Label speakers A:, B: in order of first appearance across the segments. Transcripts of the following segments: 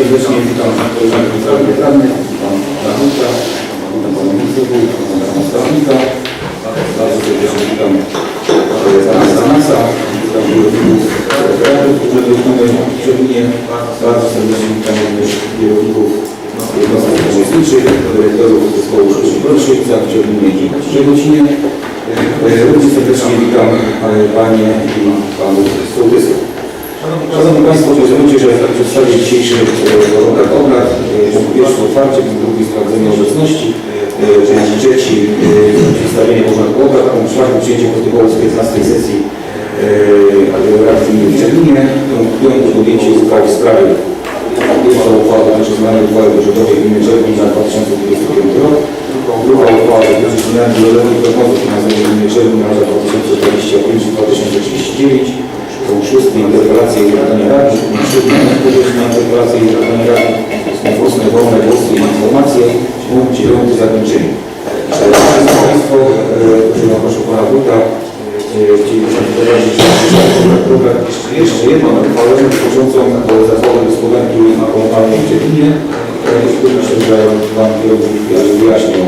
A: serdecznie witam koleżanki radnych, witam Danuta, witam pana ministrów, witam pana stawnika, bardzo serdecznie witam pana Zanasa, witam kierowników radnych, którzy wykonują Szczelinie, bardzo serdecznie witam również kierowników jednostek pomocniczych, dyrektorów zespołu szkoły Bolszewica w Szczelinie i Szczegocinie. Również serdecznie witam panie i panów sołtysów. Szanowni Państwo, pozwólcie, że przedstawię dzisiejszy porządek obrad. Punkt pierwszy otwarcie, punkt drugi sprawdzenie obecności, punkt trzeci przedstawienie porządku obrad, punkt czwarty przyjęcie protokołu z 15 sesji Rady Gminy w Szczelinie, punkt piąty podjęcie uchwały w sprawie pierwsza uchwała dotyczy zmiany uchwały budżetowej Gminy Szczelin na 2025 rok. Druga uchwała dotyczy zmiany wieloletnich prognozów finansowych Gminy Szczelin na lata 2025-2039. Punkt szósty interpelacje i pytania radnych. Punkt siódmy odpowiedź na interpelacje i pytania radnych. Współczesne wolne głosy i informacje. Punkt dziewiąty zakończenie. Szanowni Państwo, proszę pana wójta, chcielibyśmy wprowadzić program jeszcze jedną uchwałę dotyczącą zakładu gospodarki komunalnej w Szczelinie. Myślę, że pan kierownik wyjaśnił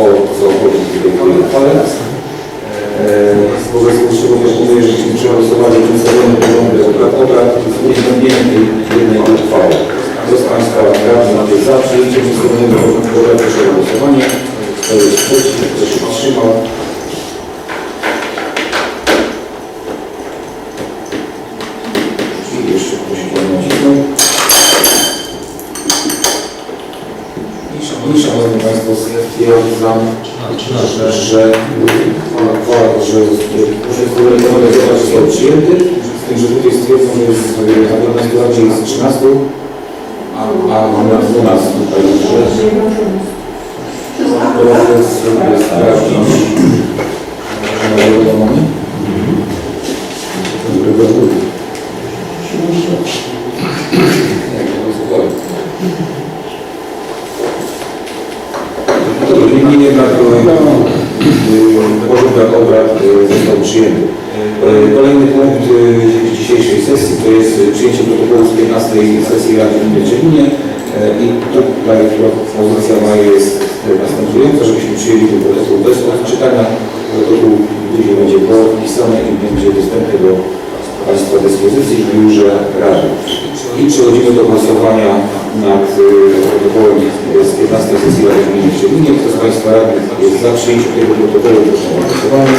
A: o co chodzi w tej uchwale. Wobec czego proponuję, żebyśmy przegłosowali przedstawiony porządek obrad z uwzględnieniem tej jednej uchwały. Kto z Państwa radnych jest za przyjęciem przedstawionego porządku obrad, proszę o głosowanie. Kto jest przeciw, kto się wstrzymał. I jeszcze prosić o nacisnąć. I Szanowni Państwo, stwierdzam, że rekomendowane został przyjęty, z tym, że tutaj stwierdzą, że jest na 15 lat jest 13, a mamy 12 tutaj. Proszę sobie sprawdzić. Niemniej jednak porządek obrad został przyjęty. Kolejny punkt dzisiejszej sesji to jest przyjęcie protokołu z 15 sesji Rady Gminy w Szczelinie i tutaj propozycja moja jest następująca, żebyśmy przyjęli ten protokół bez odczytania. Protokół później będzie podpisany i będzie dostępny do Państwa dyspozycji w biurze Rady. I przechodzimy do głosowania nad protokołem z 15 sesji Rady Gminy w Szczelinie. Kto z Państwa radnych jest za przyjęciem tego protokołu, proszę o głosowanie.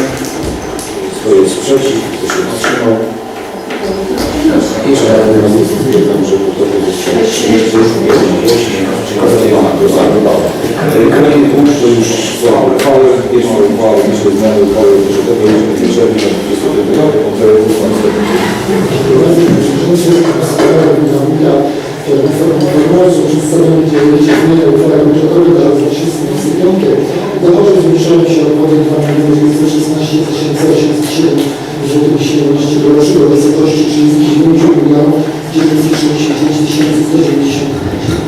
A: Kto jest przeciw, kto się wstrzymał. I Szanowni Państwo, stwierdzam, że protokół został przyjęty jednogłośnie. Kolejny punkt to już są uchwały. Pierwszą uchwałę, myślę, zmiany uchwały budżetowej Gminy Szczelin na 25 rok.
B: Chciałbym poinformować, że przedstawione kierownicze zmiany uchwały budżetowej na rok 2025 dochody zwiększają się o kwotę 2,916,807 groszy do wysokości 39 969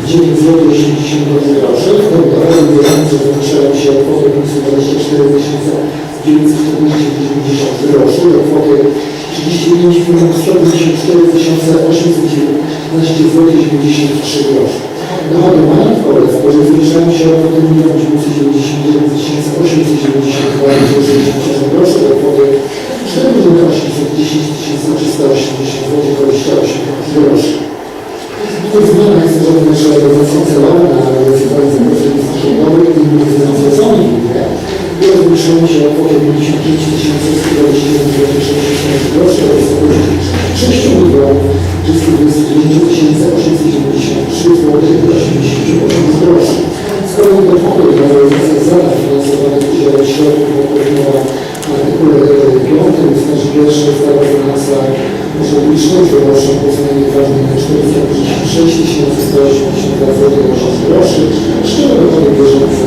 B: 190 groszy. W tym dochody bieżące zwiększają się o kwotę 24 940 groszy do kwoty 35 154 819 93 groszy. Dochody majątkowe w porze zwiększają się o kwotę 1 999 872 groszy do kwoty 4 810 380 28 groszy. W tych zmianach jest również realizacja celowa na realizację zakresu rządowych i zainteresowanych które zwiększają się o kwotę 55 121 groszy o wysokości 6 329 893 88 groszy. Z kolei dochody na realizację zadań finansowanych z udziałem środków odpowiednio na artykule 5 ust. 1 ustawy o finansach publicznych wynoszą po zmianie ważnej na 456 182 groszy, z czego dochody bieżące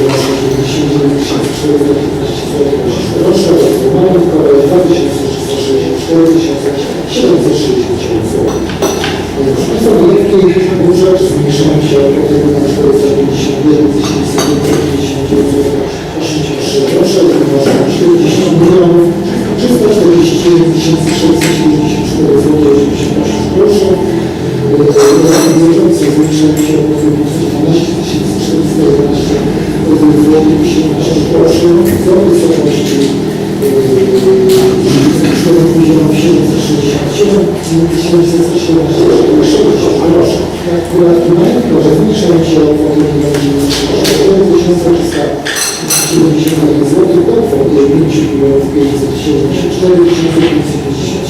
B: wynoszą 99 415 groszy oraz majątkowe 2364 769 zł. Proszę Państwa, dodatki budżet zmniejszają się o kwotę na 451 759 groszy, wynoszą 40 milionów 341 694 zł 88 groszy. 17 groszy do wysokości 767 groszy. Podatki majątkowe zmniejszają się o kwotę 4371 zł do kwoty 5 574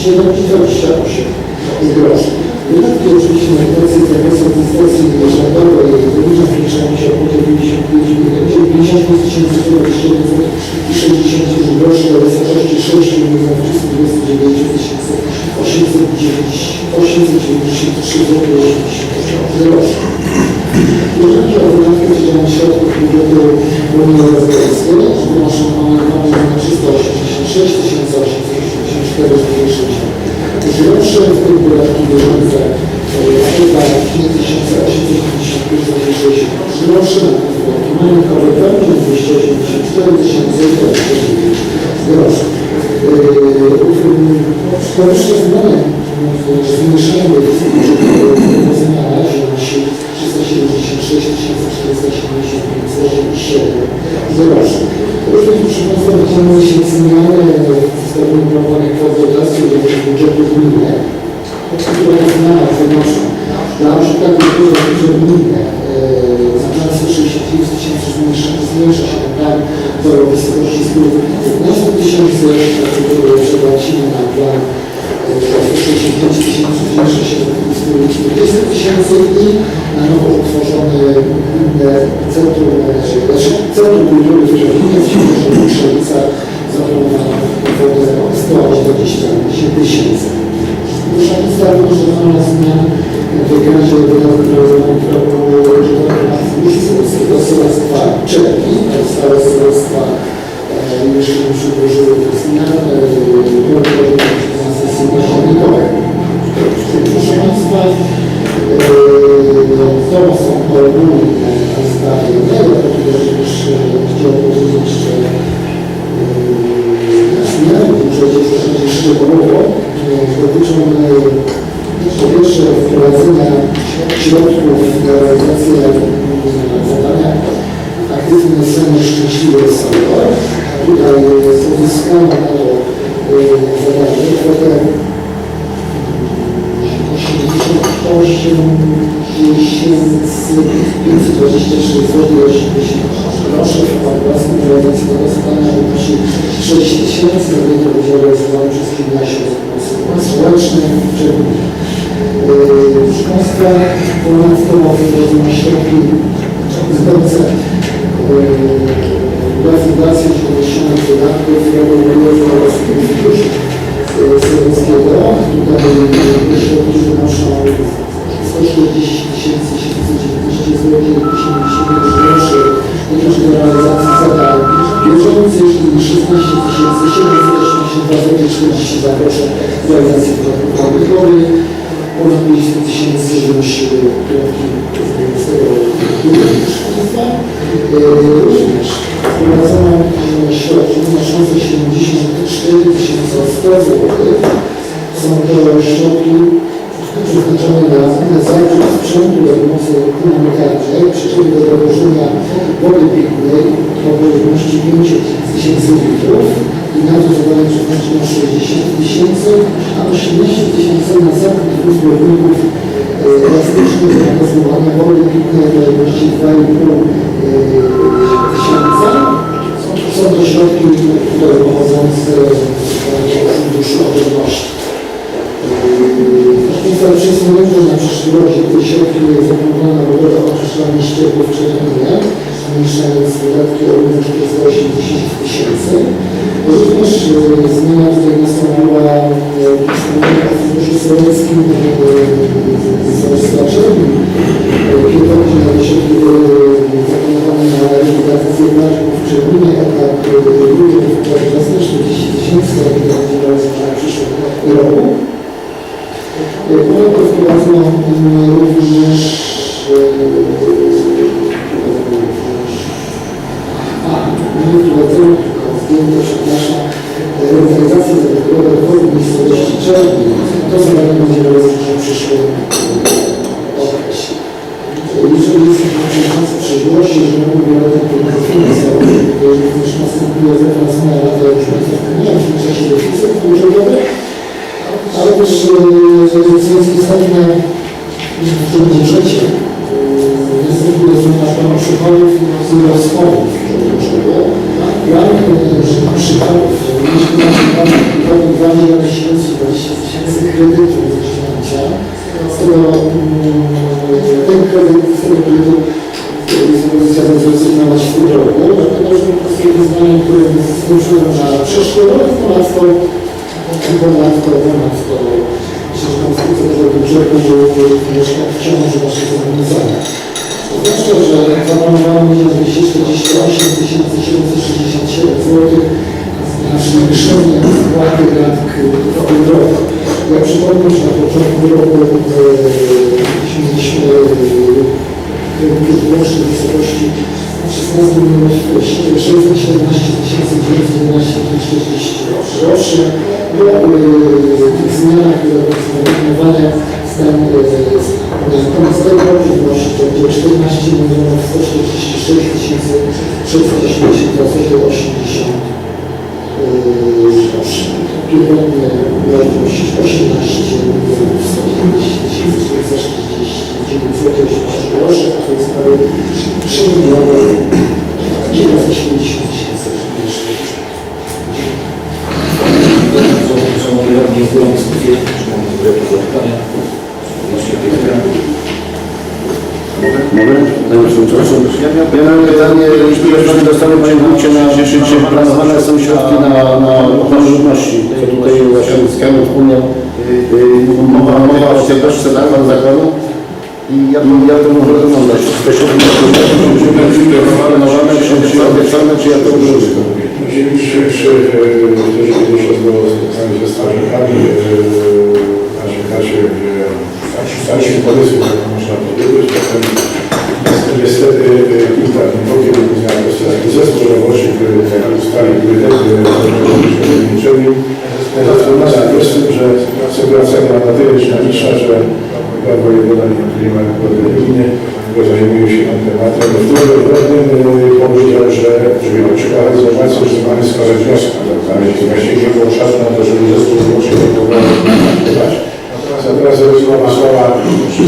B: 557 groszy. Wydatki oczywiście na realizację zakresu administracji rządowej również zmniejszają się o kwotę 55 067 groszy do wysokości 6 329 893 groszy. Jeżeli o wydatki udzielania środków budżetu Unii Europejskiej, wynoszą one na 386 884 groszy, w tym wydatki bieżące chyba 5855 groszy, wydatki majątkowe pełni 284 groszy. Powyższe zmiany zmniejszenie zmiana wynosi 376 475 groszy. Również przypadku wykonuje się zmiany w stopniu proponowanych kwot dotacji do budżetu gminy, które zmiany wynoszą dla przykładu budżet gminy zamiast 69 000 zmniejsza się ten do wysokości 115 000, przeprowadzimy na plan 65 000 zmniejsza się do 120 000 i na nowo utworzone Centrum Kultury w Żelinie w Siedlce zaplanowano kwotę 120 000. Proszę Państwa, wykonana zmian w wykazie wydatków do Sołectwa Czerni, stałe Sołectwa już przedłożyły te zmiany na sesji październikowej. Proszę Państwa, to są ogólne zdarzenia, ja również chciałem powiedzieć, że zmiany w budżecie szczegółowo dotyczą po pierwsze wprowadzenia środków na realizację zadania aktywne sceny szczęśliwe sądo. Tutaj uzyskano na to zadanie kwotę 88 523 zł 80 groszy. Własną realizację tego zadania wynosi 6 000 zł, to będzie realizowane przez Gimnazjum Społeczne w Czerninie. Proszę Państwa, ponadto wprowadzone środki zgodne refundacji podwyższonych wydatków Narodowego oraz Funduszu Sowieckiego. Tutaj środki wynoszą 140 719 zł 80 groszy do realizacji zadań bieżących i 16 782 zł 40 groszy do realizacji podatków majątkowych. Ponad 50 000 wynosi środki z tego państwa. Również wprowadzono środki wynoszące 74 100 zł. Są to środki przeznaczone na zakup sprzętu do pomocy humanitarnej, przy czym do dowożenia wody pitnej o pojemności 5 000 litrów i na to zadanie przeznaczono 60 000, a 18 000 na zakup dwóch zbiorników elastycznych do magazynowania wody pitnej o pojemności 2,5 tysiąca. Są to środki, które pochodzą z Funduszu Odporności. Przesunięto na przyszły rok te środki zaplanowane na budowę oczyszczalni ścieków w Czerninie, zmniejszając wydatki o równość 180 000. Również zmiana tutaj nastąpiła w Funduszu Sowieckim z Czerni. Pierwotnie środki były zaplanowane na realizację parków w Czerninie, etap drugi w 40 000, który będzie realizowany w przyszłym roku. Ponadto wprowadzono również organizację zabytkową w miejscowości Czerni. To zadanie będzie realizowane w przyszłym okresie. Jeżeli jest przyszłości, że mówię o tym finansowych, również następuje wypracowna rada już nie w tym czasie deficyt budżetowy, ale też co jest istotne w tym budżecie następuje zmiana planu przychodów i rozchodów. Plan przychodów mieliśmy na przykład 2 tysięcy kredytów do wzięcia. Z tego ten kredyt, z tego kredytu jest propozycja zrezygnować w tym roku, dlatego że po prostu wyzwanie, które skończyło na przyszły rok, ponadto myślę, że konstrukcja tego budżetu wciąż nasze zobowiązania. To znaczy, że zaplanowano 1 248 767 zł na zwiększenie wpłaty lat kredytowych. Ja przypomnę, że na początku roku mieliśmy kredytów łącznych w wysokości 16 617 911 groszy. Tych zmianach, które są proponowane, koniec tego roku wynosi to będzie 14 146 680 80 groszy. Pierwotnie miał wynosić 18 190 449 zł 80 groszy, a to jest prawie 3 970 000
C: Szanowni radni, otwieram dyskusję. Czy mamy projektu do pytania? Odnośnie tej sprawy.
A: Mogę? Panie Przewodniczący. Ja mam pytanie, jeśli dostanę Panie Wójcie, czy planowane są środki na ochronę ludności? Co tutaj właśnie z Kamil wspomniał, mowa o ciemności Pan zakładu. I jak to może wyglądać? Te środki planowane, czy obiecane, czy jak to wygląda?
D: Mieliśmy też kiedyś odbyło spotkanie ze strażnikami na Żekacie, gdzie staliśmy pomysły, jak można powiedzieć. Potem niestety kilka dni po kiedy zmiana taki zespół roboczy, który ustalił priorytety rolniczymi. Natomiast jest tym, że sytuacja była na tyle dynamiczna, że wojewoda nie ma gminy, które zajmują się tym tematem. W tym powiedział, że przeprowadzę zobaczyć, że mamy składać wnioski. Właściwie nie było czasu na to, żeby zespół zgłosił do programu wykonać. Natomiast rozmowa słowa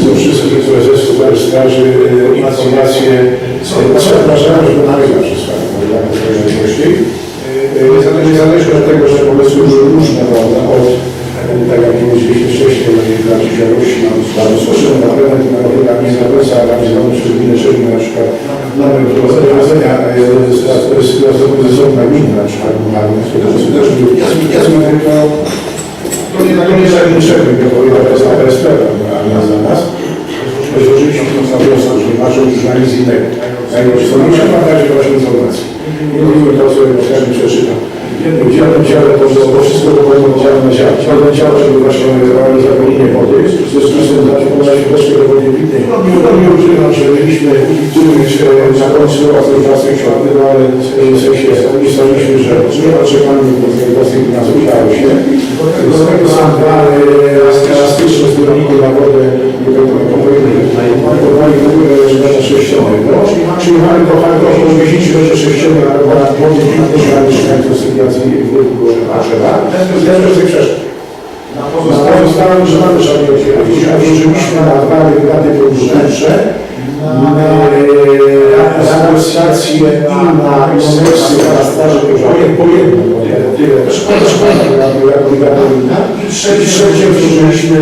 D: ze wszystkich, które zespół straży informacje, przepraszam, że mamy zawsze swoje niezależnie od tego, że pomysły były różne, od tak jak powiedzieliśmy wcześniej, dla działalności bardzo słyszymy na pewno nie za końca realizowane przez gminę Szczecin, na przykład mamy rozwiązania z na gminy, na przykład to nie zajmujemy, to jest sprawa, a za nas. To jest oczywiście na wniosek, że nie masz już na nic innego. Najpierw mam dać właśnie informacje. Nie mówimy to, co ja przeczytam. W jednym dziale to wszystko było dziale na dziale. W jednym dziale, żeby właśnie zapewnienie wody, w związku z tym dać środeczkę do wody pitnej. Nie używam, że mieliśmy na końcu własnej światły, ale w sensie ustaliliśmy, że nie oczekamy własnej finansów, udało się. Z tego są dwa elastyczne zbiorniki na wodę, na sześciowy. Czyli mamy to faktor, że 10 będzie sześciowy na wody pitnej, dla mieszkańców sytuacji potrzeba. Ten bez tych przeszkód. Pozostałem, że mamy żadnej otwierać. A włożyliśmy na dwa wygrady wnętrze, na negocjacje i na inwestycje na straży po jednym. I trzecie włożyliśmy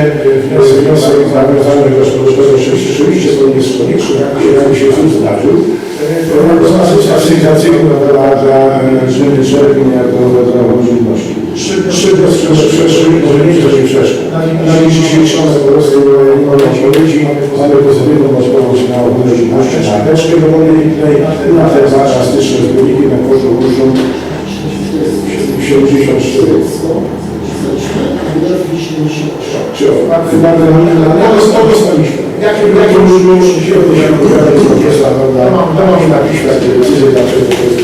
D: wniosek nawiązany do szkolnego rzeczywiście to nie jest konieczne, jak mi się cud zdarzył. Asygnacjową dla czerwień jako dla możliwości. Trzy może nie to nie przeszkód. Na dzisiejszą po prostu odpowiedzi mamy pozytywną odpowiedź na możliwości, na teczkę do wody pitnej, na te dwa elastyczne zbiorniki na kosztu różną 74. To dostaliśmy. Jakie już się jest mam na piśmie decyzję, dlaczego to jest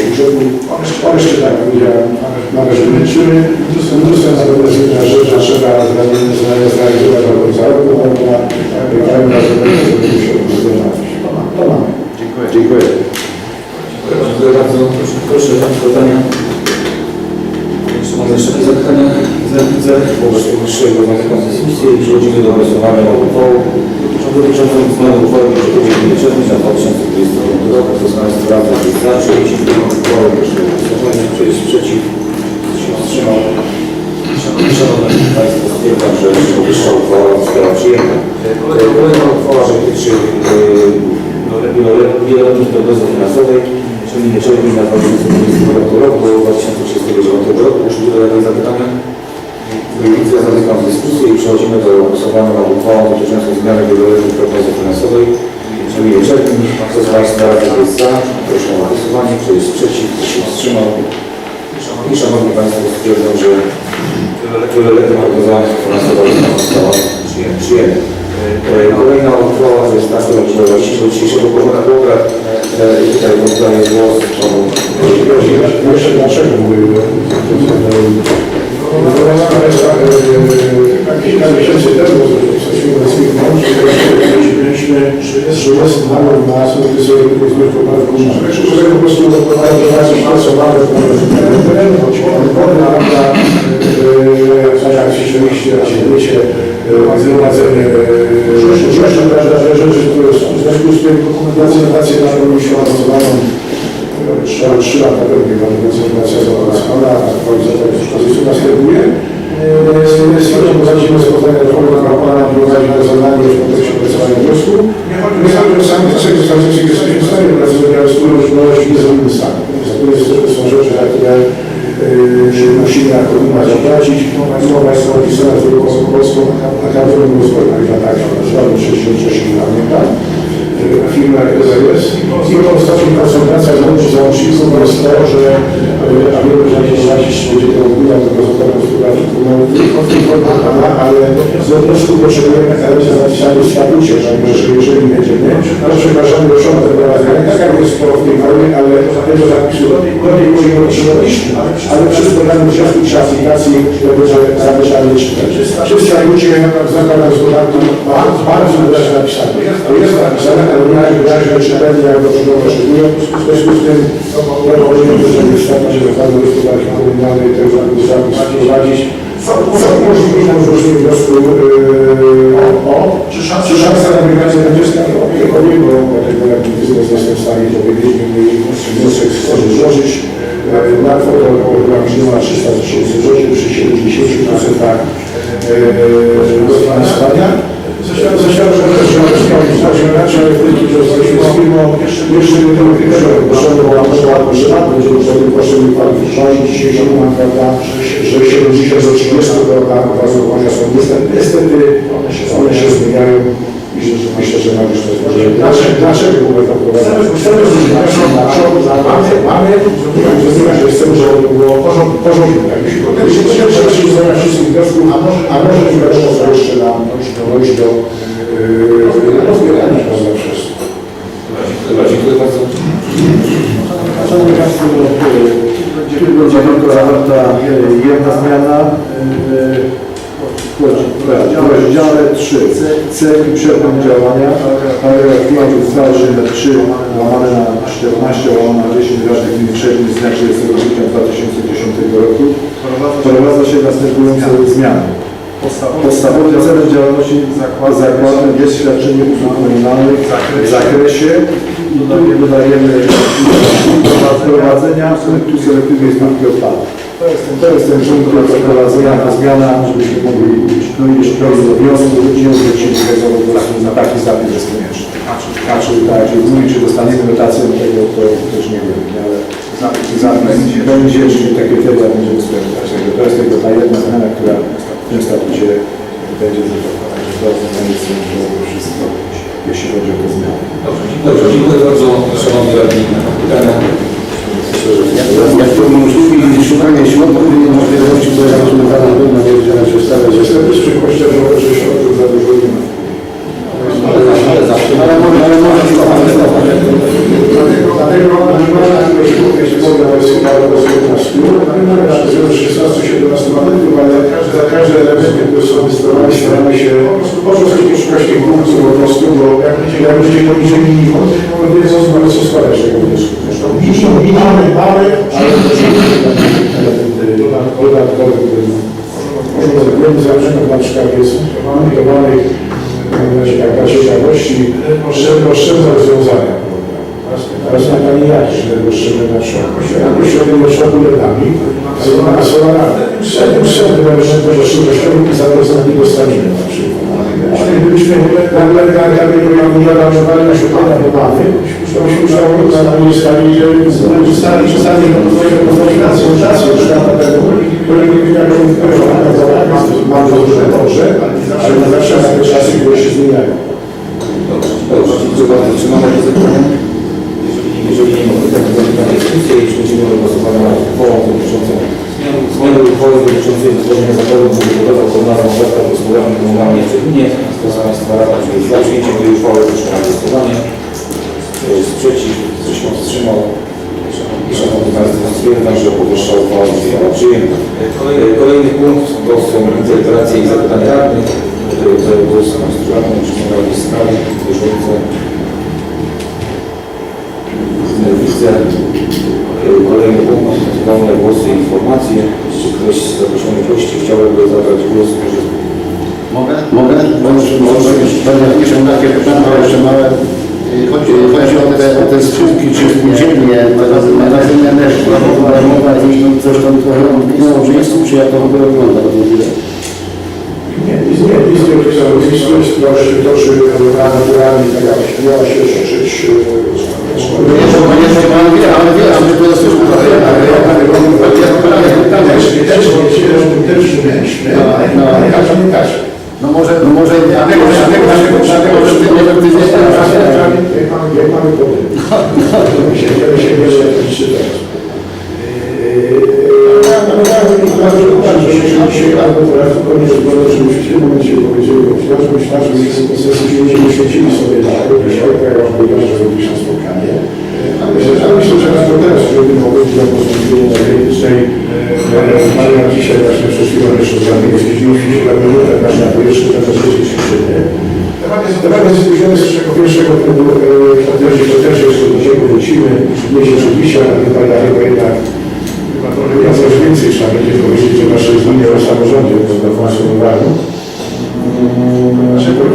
D: budżetu. On jeszcze tak powiedziałem, mamy, że liczymy. Mnóstwo na pewno że trzeba zrealizować do końca roku, a krajową zasadę, żeby się wykonać. To mamy.
C: Dziękuję.
A: Dziękuję.
C: Dziękuję bardzo. Proszę pytania. Jeśli mamy jeszcze jakieś zapytania, widzę. Wobec powyższego zamykam dyskusję i przechodzimy do głosowania nad uchwałą dotyczącą zmiany uchwały budżetowej gminy Czernic na 2022 rok. Kto z Państwa radnych jest za przyjęciem uchwały, proszę o głosowanie. Kto jest przeciw? Kto się wstrzymał? Szanowni Państwo, stwierdzam, że powyższa uchwała została przyjęta. Kolejna uchwała dotyczy wieloletnich prognozy finansowej, czyli nie czerwca na 2025 rok do 2039 roku. Już tutaj jakieś zapytania? Nie widzę, zamykam dyskusję i przechodzimy do głosowania nad uchwałą dotyczącą zmiany wieloletniej prognozy finansowej, czyli nie czerwca. Kto z Państwa jest za? Proszę o głosowanie. Kto jest przeciw? Kto się wstrzymał? I Szanowni Państwo, stwierdzam, że wieloletnia prognoza finansowa została przyjęta. Kolejna uchwała to jest taka, że właściwie dzisiejszego porządku obrad i tutaj oddaję głos panu.
D: Jeszcze dlaczego mówię? Kilka miesięcy temu mieliśmy, że jest nalot na sołtysy zbiórku parku. Że po prostu pracowałem w terenu, choć wodna rada, a jak rzeczywiście wiecie, zgromadzenie rzeczy, które są. W związku z tym dokumentacja na rolniczą awansowaną 3 lata pewnie dokumentacja zaawansowana, a aktualizacja dyspozycji następuje. Stwierdzam, że będziemy spotkania reformy Pana prowadzić to zadanie w kontekście opracowania wniosku. My sami dlaczego jesteśmy w stanie pracować z różnorodność i niezwykłym stanem. To są rzeczy, na które musimy jako gmina zapłacić. Umowa jest podpisana z Polską Akademią Gospodarki na tak, żadne 66 milionów. Firma jest. I ostatnia koncentracja załączy załączników to jest to, że a wiele będzie tego gmina do gospodarki komunalnej, ale z wniosku potrzebujemy elementy zapisane w statucie, że jeżeli będziemy, to przepraszamy do przodu tego rozwiązania, tak jak jest w tej formie, ale tego zapisu do tej możemy przyjąć, ale przy składaniu wniosku czy aplikacji będzie zamieszczany czytać. Przy statucie zakłada gospodarki bardzo wyraźnie napisane. To jest napisane, ale wyraźnie czytelnie, jak do czego potrzebują. W związku z tym proponujemy, żeby wstąpić do zakładu gospodarki komunalnej tego zakładu wprowadzić. Co umożliwi nam złożenie wniosku czy szansa na wygranie będzie stanowić? Powiem, bo tego jak biznes jestem w stanie powiedzieć, wniosek chcemy złożyć na kwotę około 300 000 zł przy 70% dofinansowania. Zaświadczam, że raczej jesteśmy z firmą jeszcze nie tego pierwszego potrzeby, bo będzie potrzebny kwalifikować. Dzisiejsza umowa, prawda, że 70 do 30 do opracowania są niestety one się zmieniają i myślę, że mamy dlaczego w ogóle to wprowadzamy? Chcemy mamy, że chcemy, żeby było porządku. Trzeba się zająć wszystkich wniosków, a może nie wiadomo, co jeszcze nam dojść do rozbierania przez.
A: Dziękuję bardzo.
E: Szanowni Państwo, tu będzie tylko zawarta jedna zmiana. W rozdziale 3 cel i przedmiot działania paragraf 5 uchwały nr 3 łamane na 14 łamane na 10 Rady Gminy Czernic z dnia 30 grudnia 2010 roku wprowadza się następujące zmiany. Podstawowym celem działalności zakładu jest świadczenie usług komunalnych w zakresie i tu dodajemy prowadzenia punktu selektywnej zbiórki odpadów. To jest ten punkt do prowadzenia, ta zmiana, żebyśmy mogli iść do wniosku, nie odwrócili tego po prostu na taki zapis jest konieczny. Znaczy, tak, czy dostaniemy dotację do tego, to też nie wiem, ale zapis będzie, czyli takie kryteria będziemy spełniać. To jest tylko ta jedna zmiana, która w tym statucie będzie zastosowana. Także bardzo to wszystko, jeśli chodzi o te zmiany.
A: Dobrze, dziękuję bardzo. Szanowni radni, pytania.
E: Jak to umożliwi szukanie środków i możliwości zarejestrowania na wiedziane przedstawy.
D: Niestety z przykłością, że środków za dużo nie ma.
E: Ale może
D: Dlatego jeśli mogę do 16 mamy 16-17 mandatów, ale za każdy element sobie staramy się po prostu poszukać tych punktów po prostu, bo jak będzie poniżej minimum, to nie jest mamy co składać tego wniosku. Zresztą minimum mamy, ale dodatkowy problem zawrzędów na przykład jest monitowanych dla ciekawości oszczędne rozwiązania. Teraz na Pani jakie oszczędne na przykład? Oszczędne szlakuletami, a solarami. Oszczędne żywnościowe za to nie dostaniemy na przykład. Ale gdybyśmy nagle nie na szukania do mamy, to byśmy musieli stali, że mamy dobrze, ale na zawsze na te czasy, które się zmieniają.
C: Dobrze, dziękuję bardzo. Czy mamy jakieś zapytania? Jeżeli nie mamy takie zapytania dyskusję i przechodzimy do głosowania nad uchwałą dotyczącą zmiany uchwały dotyczącej utworzenia zakładu budowlanego pod nazwą Zakład Gospodarczy Komunalny w Czebinie. Kto z Państwa radnych jest za przyjęciem tej uchwały, proszę na głosowanie. Kto jest przeciw? Kto się wstrzymał? Szanowni Państwo, stwierdzam, że powyższa uchwała została przyjęta. Kolejny punkt to są interpelacje i zapytania radnych. Tutaj głos na stronę, czy są jakieś sprawy bieżące. Widzę. Kolejny punkt, wolne głosy i informacje. Czy ktoś z zaproszonych gości chciałby zabrać głos?
F: Mogę? Może piszę takie pytanie, jeszcze małe. Chodzi o te skrzynki, czy spółdzielnie, magazyny energii, mowa i coś tam trochę minęło w miejscu, czy jak to w ogóle wygląda?
D: Nie, toczy naturalnie, tak jak miała się szerzyć.
F: Nie, pan wie, ale to jest też No może dlatego, że ty nie
D: jak mamy potem. Żebyśmy w tym momencie powiedzieli, że nie święcili sobie na że spotkanie. Ale myślę, że na to teraz, żeby mogło być na postępowanie energetycznej, mamy dzisiaj właśnie przed chwilą jeszcze zamiast na pierwszy, to temat jest zbliżony z pierwszego punktu, to też jeszcze do niego wrócimy, nie się rzeczywiście, ale chyba jednak ja coś więcej trzeba będzie powiedzieć o naszej zmianie o samorządzie, o funkcjonowaniu.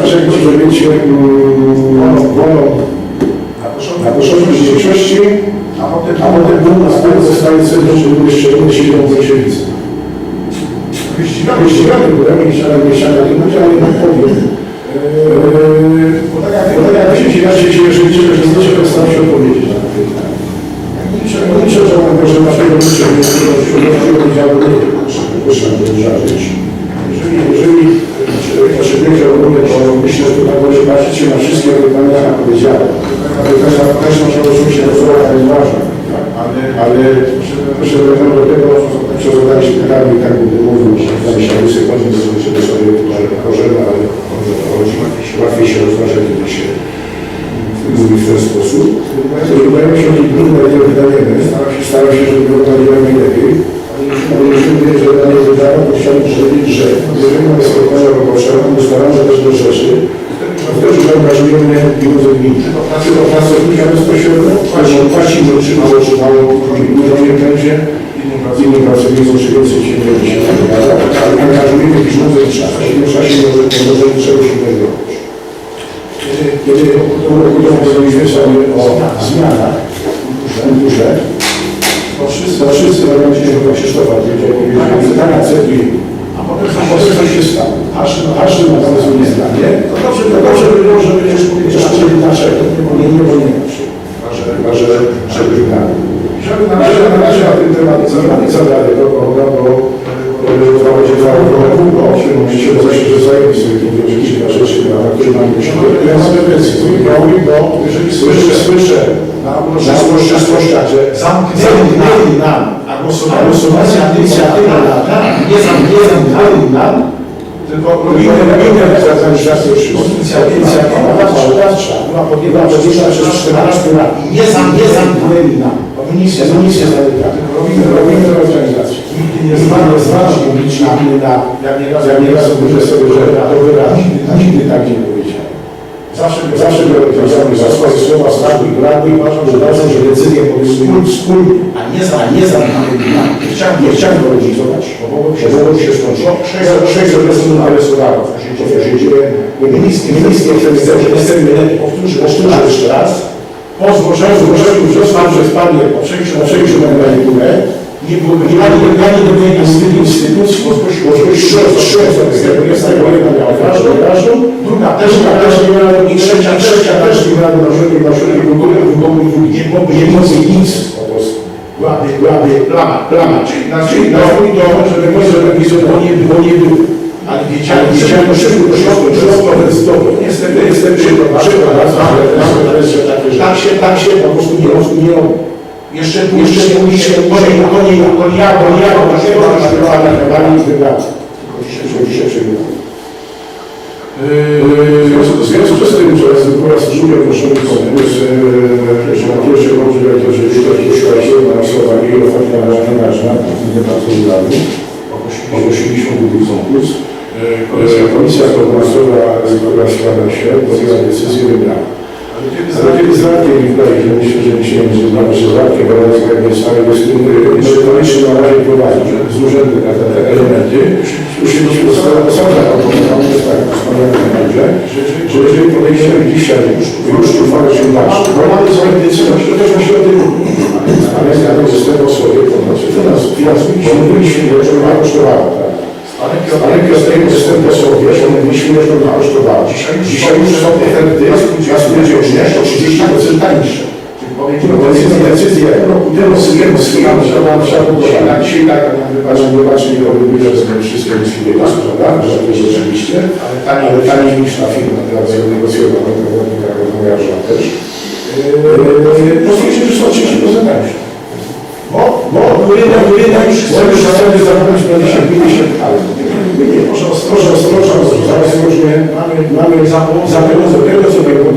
D: Nasze będziecie wolą na początku dzisiejszości, a potem zostaje centrum, żeby jeszcze siłą Bolszewicy. Wyścigamy, bo ja nie chciałem ale jednak powiem. Bo tak jak się jeżeli czegoś nie znacie, to staram się odpowiedzieć na to pytanie. Liczę, że naszego liczę, proszę żarzyć. Jeżeli potrzebujecie ogólnie, to myślę, że tutaj może patrzcie na wszystkie pytania, jak powiedziałem. Też może oczywiście rozmowa jest ważna, ale proszę do tego, co zadaliście pytanie i tak będę mówił, 20 sekund, żeby sobie możemy, ale łatwiej się rozważa, kiedy się mówi w ten sposób. Wydaje mi się, że trudne wydajemy, staram się, żeby było najlepiej. Ale jeśli mówię, że pytanie wydają, to chciałbym powiedzieć, że jeżeli mamy spotkania robocze, to staramy się też do rzeczy, wtedy angażujemy pieniądze gminy. Czy to pracownika bezpośrednio, czy on płaci, czy mało nie będzie, innym pracownikom, czy więcej się nie będzie się wygadał, ale angażujemy pieniądze i czas. W tym czasie może czegoś innego robić. Kiedy mówiliśmy sobie o zmianach w kulturze, to wszyscy będą się chyba Krzysztofa pytania cegli, a potem coś się stało. Haszyn na pomysł nie zdanie. To dobrze by było, żeby już powiedzieć, dlaczego. Nie chyba, żeby wygrali. Żeby na razie na tym temacie zabrali do kogo, bo będzie długo, musicie zobaczyć, że zajmie sobie kilka rzeczy, na które mam myśleć. Ja mam pretensje, bo jeżeli słyszę na uroczystościach, że zamknęli nam, a głosowacja inicjatywna nie zamknęli nam, to Tylko robimy realizację wszystkich. Inicjatywa badawcza była podjęta przez 14 lat. Nie zamknęli nam. To my nic nie zamyka, tylko robimy organizację. Nigdy nie zwalcza publiczna gmina, jak nieraz mówię sobie, że to wyraźnie. Nigdy tak nie powiedziałem. Zawsze byłem odpowiedzialny za swoje słowa, sprawy i radny i uważam, że decyzje powinny być wspólne, a nie zamknięte. Nie chciałem go realizować, bo mogłoby się skończyć. 6 obecnych aresztowanych. To się dzieje. Minister chcemy powtórzyć jeszcze raz. Po zgłoszeniu wniosku przez panie o przejściu na emeryturę nie byłoby ani do tej instytucji, bo zgłosiło 3 osoby z tego jedna miała ważną, druga też nie miała i trzecia też nie miała naszego kultury, nie byłoby nic po prostu. Byłaby plama, czyli na swój dom, żeby bo nie było. Ale wiedziałem, że szybko to niestety przykład, ale tak się po prostu nie robi. Jeszcze publicznie, bo ja dzisiaj przegrałem. W związku z tym, że po raz drugi ogłoszony konkurs, że na pierwszym roku, że zgłosiła się jedna osoba i ochotna narażona, nie bardzo udany, ogłosiliśmy drugi konkurs. Komisja konkursowa, która składa się, podjęła decyzję wybrana. Ale kiedy z Radkiem i projektem, myślę, że dzisiaj będzie znamy się z Radkiem, bo Radek jest cały merytoryczny na razie prowadzić z urzędu na te elementy. Musieliśmy posądzać autonomii, jest tak wspomniane na razie, że jeżeli podejdziemy dzisiaj już uchwałę się dasz, bo mamy sobie decyzję, że też musi o tym ale z tego sobie pomocy finansowi, bo mówiliśmy, że ona kosztowała, tak? Ale Piotrek jestem posłowie, że mówiliśmy, że ona kosztowała. Dzisiaj już są oferty na spółdzielnie o 30% tańsze. Decyzję, na dzisiaj tak, nie robię, że sobie wszystkie usługi jest, prawda? Że to jest rzeczywiście, ale taniej niż na firmę, teraz negocjowana, moja żona też. Pozwólcie, że są 30% tańsze. Bo jednak już chcemy zachować 50, ale nie, proszę ostrożnie, mamy zapewne z tego, co było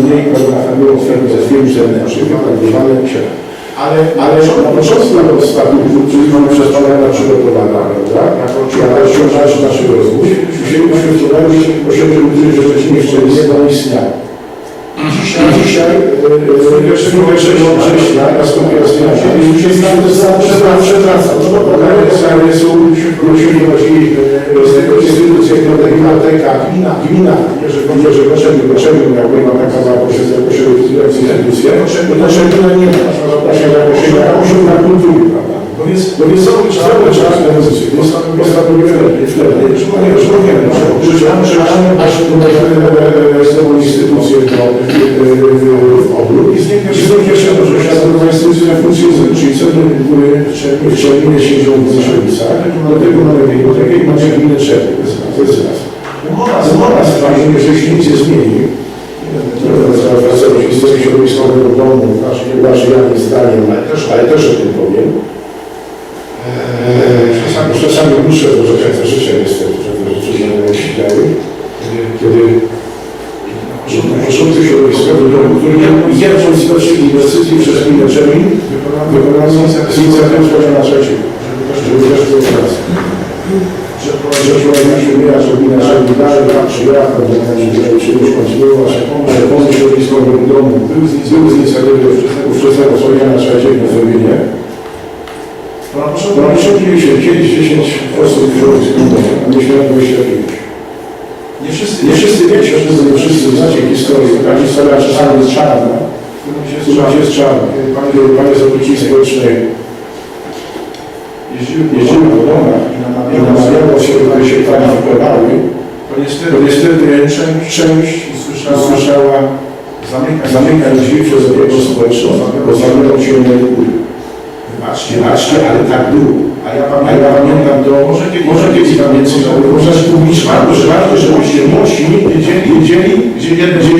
D: mniej, na pewno ze firm zewnętrznych, wypracowane się. Ale na początku statutu, czyli mamy przez pana przygotowana, prawda? Jak osiągać nasz rozwój, musieliśmy wprowadzić osiągnięcie, że wcześniej jeszcze nie istniało. Dzisiaj, 1 września, nastąpiła zmiana. Już się przewracał. Musimy właściwie z tego instytucji, jak biblioteka, gmina, dlaczego miała taka za instytucję, dlaczego nie ma na kultury, prawda? Bo jest cały czas znowu instytucje w obrót i z niego się że światowa instytucja funkcjonuje, czyli Centrum Kultury w Czerwinie siedzią w Zyszolicach, do tego mamy bibliotekę i mamy gminę Czerwin. To jest raz. Zmowa sprawi, że się nic nie zmieni. Wracamy się z tego środowiskowego domu, wasze jakie zdaniem, ale też o tym powiem. Czasami muszę dorzekać za życia niestety, że te rzeczy się działy, kiedy początek środowiskowy domu, który nie mógł skoczyć inwestycji przez gminę Czerwin, wykonano z inicjatywą złożona trzeciego, żeby też było pracy. Że prowadziliśmy wyjazd, że gmina Czerwin dalej przyjechała, żeby czymś kontynuować, ale pomysł środowiskowego domu był z inicjatywy ówczesnego Słowiana trzeciego w Zrobinie. Na początku mieliśmy 5-10 osób w środowisku, a myśmy mieli 25. Nie wszyscy wiecie, nie wszyscy znacie historię. Ta historia czasami jest czarna. Jest czarna. Panie z Opieki Społecznej jeździły po domach i namawiało się, żeby się kwalifikowały. To niestety część usłyszała zamykać drzwi przez opiekę społeczną, bo zamykał się emerytury. Wybaczcie, ale tak było. A ja pamiętam to, może kiedyś tam więcej, może publicznie, warto, żebyście młodsi wiedzieli, gdzie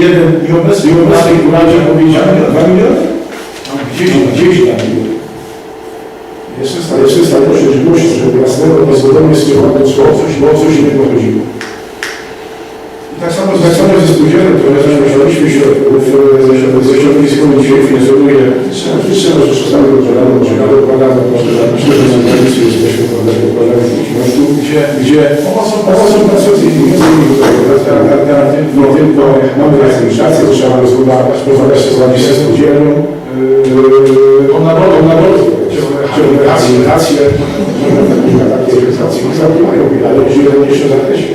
D: jeden nieobecny kuradzie powiedział 2 miliony? Gdzieś tam było. Jeszcze stanie się żywnością, żeby jasnego bezgodnie skierować, bo o coś innego chodziło. wykorzystaliśmy środków ze środowisku dzisiaj finansuje trzeba czasami dokładamy, myślę, że na granicy jesteśmy gdzie pomocą pracowników nie tylko mamy administrację, trzeba rozbudować się z wami spółdzielnią, aplikacje, takie mają, ale w mniejszym zakresie.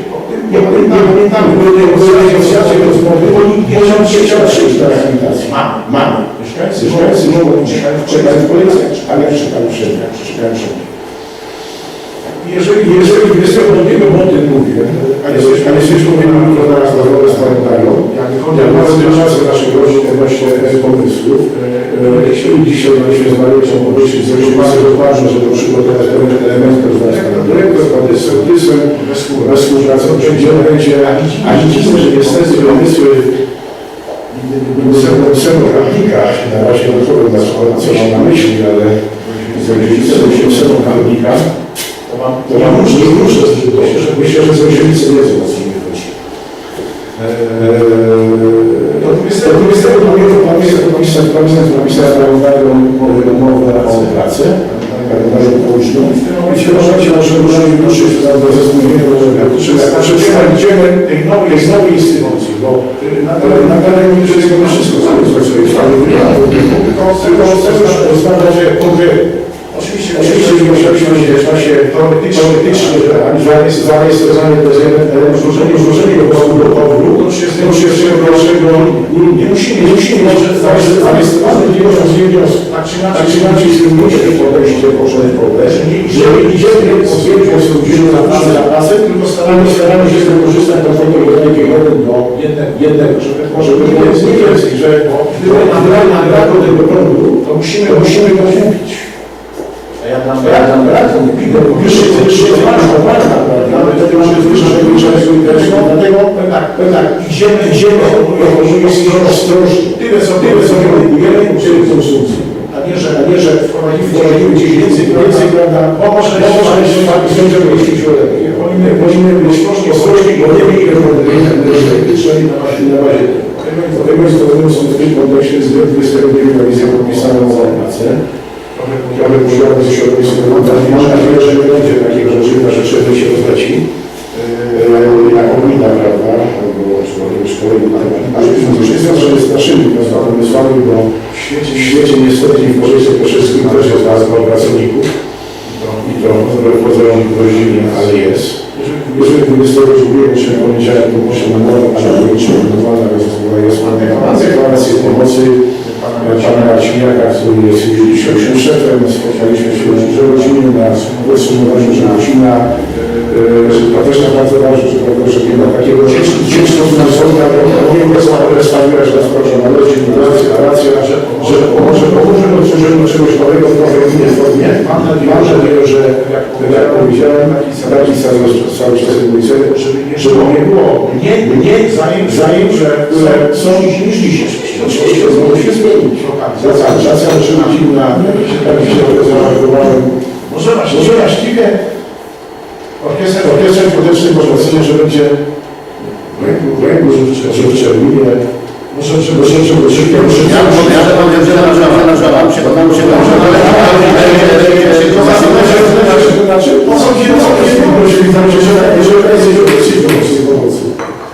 D: Nie pamiętamy, bo negocjacje rozmowy, bo nikt nie chciał przyjść do rehabilitacji. Mamy. Mieszkańcy mogą czekać w kolejce, ale czekają wszędzie. Jeżeli jestem od niego, bo o tym mówię, ale jesteśmy mówili to naraz na wodę pamiętają, jak bardzo dużo naszych gości właśnie pomysłów, dzisiaj mieliśmy z Mariuszem pomyśleć, że jest bardzo ważne, żeby przygotować pewne elementy dyrektor, sołtysem, we współpracą, będzie, a widzimy, że niestety pomysły prawnika, na razie nie powiem, co mam na myśli, ale jeżeli się prawnika, to ja muszę zbytać, że myślę, że sąsiednicy wiedzą, o co mi chodzi. Natomiast tego napisać umowę o pracę, bardzo późno. I w tym momencie możemy ruszyć do zastanowienia, czy przejdziemy tej nowej instytucji, bo na dalej nie wszystko co jest tylko rozmawiać konkretnie. Oczywiście nie musieliśmy się w czasie teoretycznie zarejestrowanie to jest złożenie do powód, to już jest czego nie musimy zarejestrować wniosku. Tak czy inaczej z tym musimy podejście, jeżeli idziemy po wniosku na pracę, tylko staramy się wykorzystać do tego jednego, żeby nie więcej, że gdyby nam brakło tego prądu, to musimy go kupić. Ja dam brak, wyższy nawet to już jest wyższe dlatego tak, idziemy ostrożnie. Tyle co budujemy, czyli konsumpcji. A nie, że wprowadzimy gdzieś więcej, prawda, bo może będziemy jeździć lepiej. Powinny być ostrożni, bo nie wiemy, ile budujemy energetycznej na bazie tego instrumentu są w tym kontekście z 29 wizją podpisaną za pracę. Trochę podziałamy ze środowiskiem, mam nadzieję, że nie będzie takiego, że trzeba się rozleci jako gmina, prawda, albo jakimś kolejnym tematem. A że jest naszymi pomysłami, bo w świecie niestety w Polsce to wszystkim też jest nazwa pracowników i to pozorom rodzinnie, ale jest. Jeżeli 29 się poniedziałek muszę namować, a powinniśmy wybudowana jest deklarację pomocy pana Marciniaka, który jest dzisiejszym szefem. Spotkaliśmy się, że rodziny na podsumowaniu, że rodzina to też tak bardzo ważne, że nie ma takiego dziecka finansowego, bo nie jest restauracja, że nas proszę na lodzie, deklaracja, że pomoże do czegoś nowego w nowej formie. Mam nadzieję, że jak powiedziałem, taki cały czas ulicy, żeby nie było mniej zanim, że są niż dzisiaj. Oczywiście znowu się zmienić. Lokalizacja musi być inna, jak się zareagowałem. Może na ścigę orkiestrę podecznej można ocenić, że będzie w ręku żywczerwinie. Może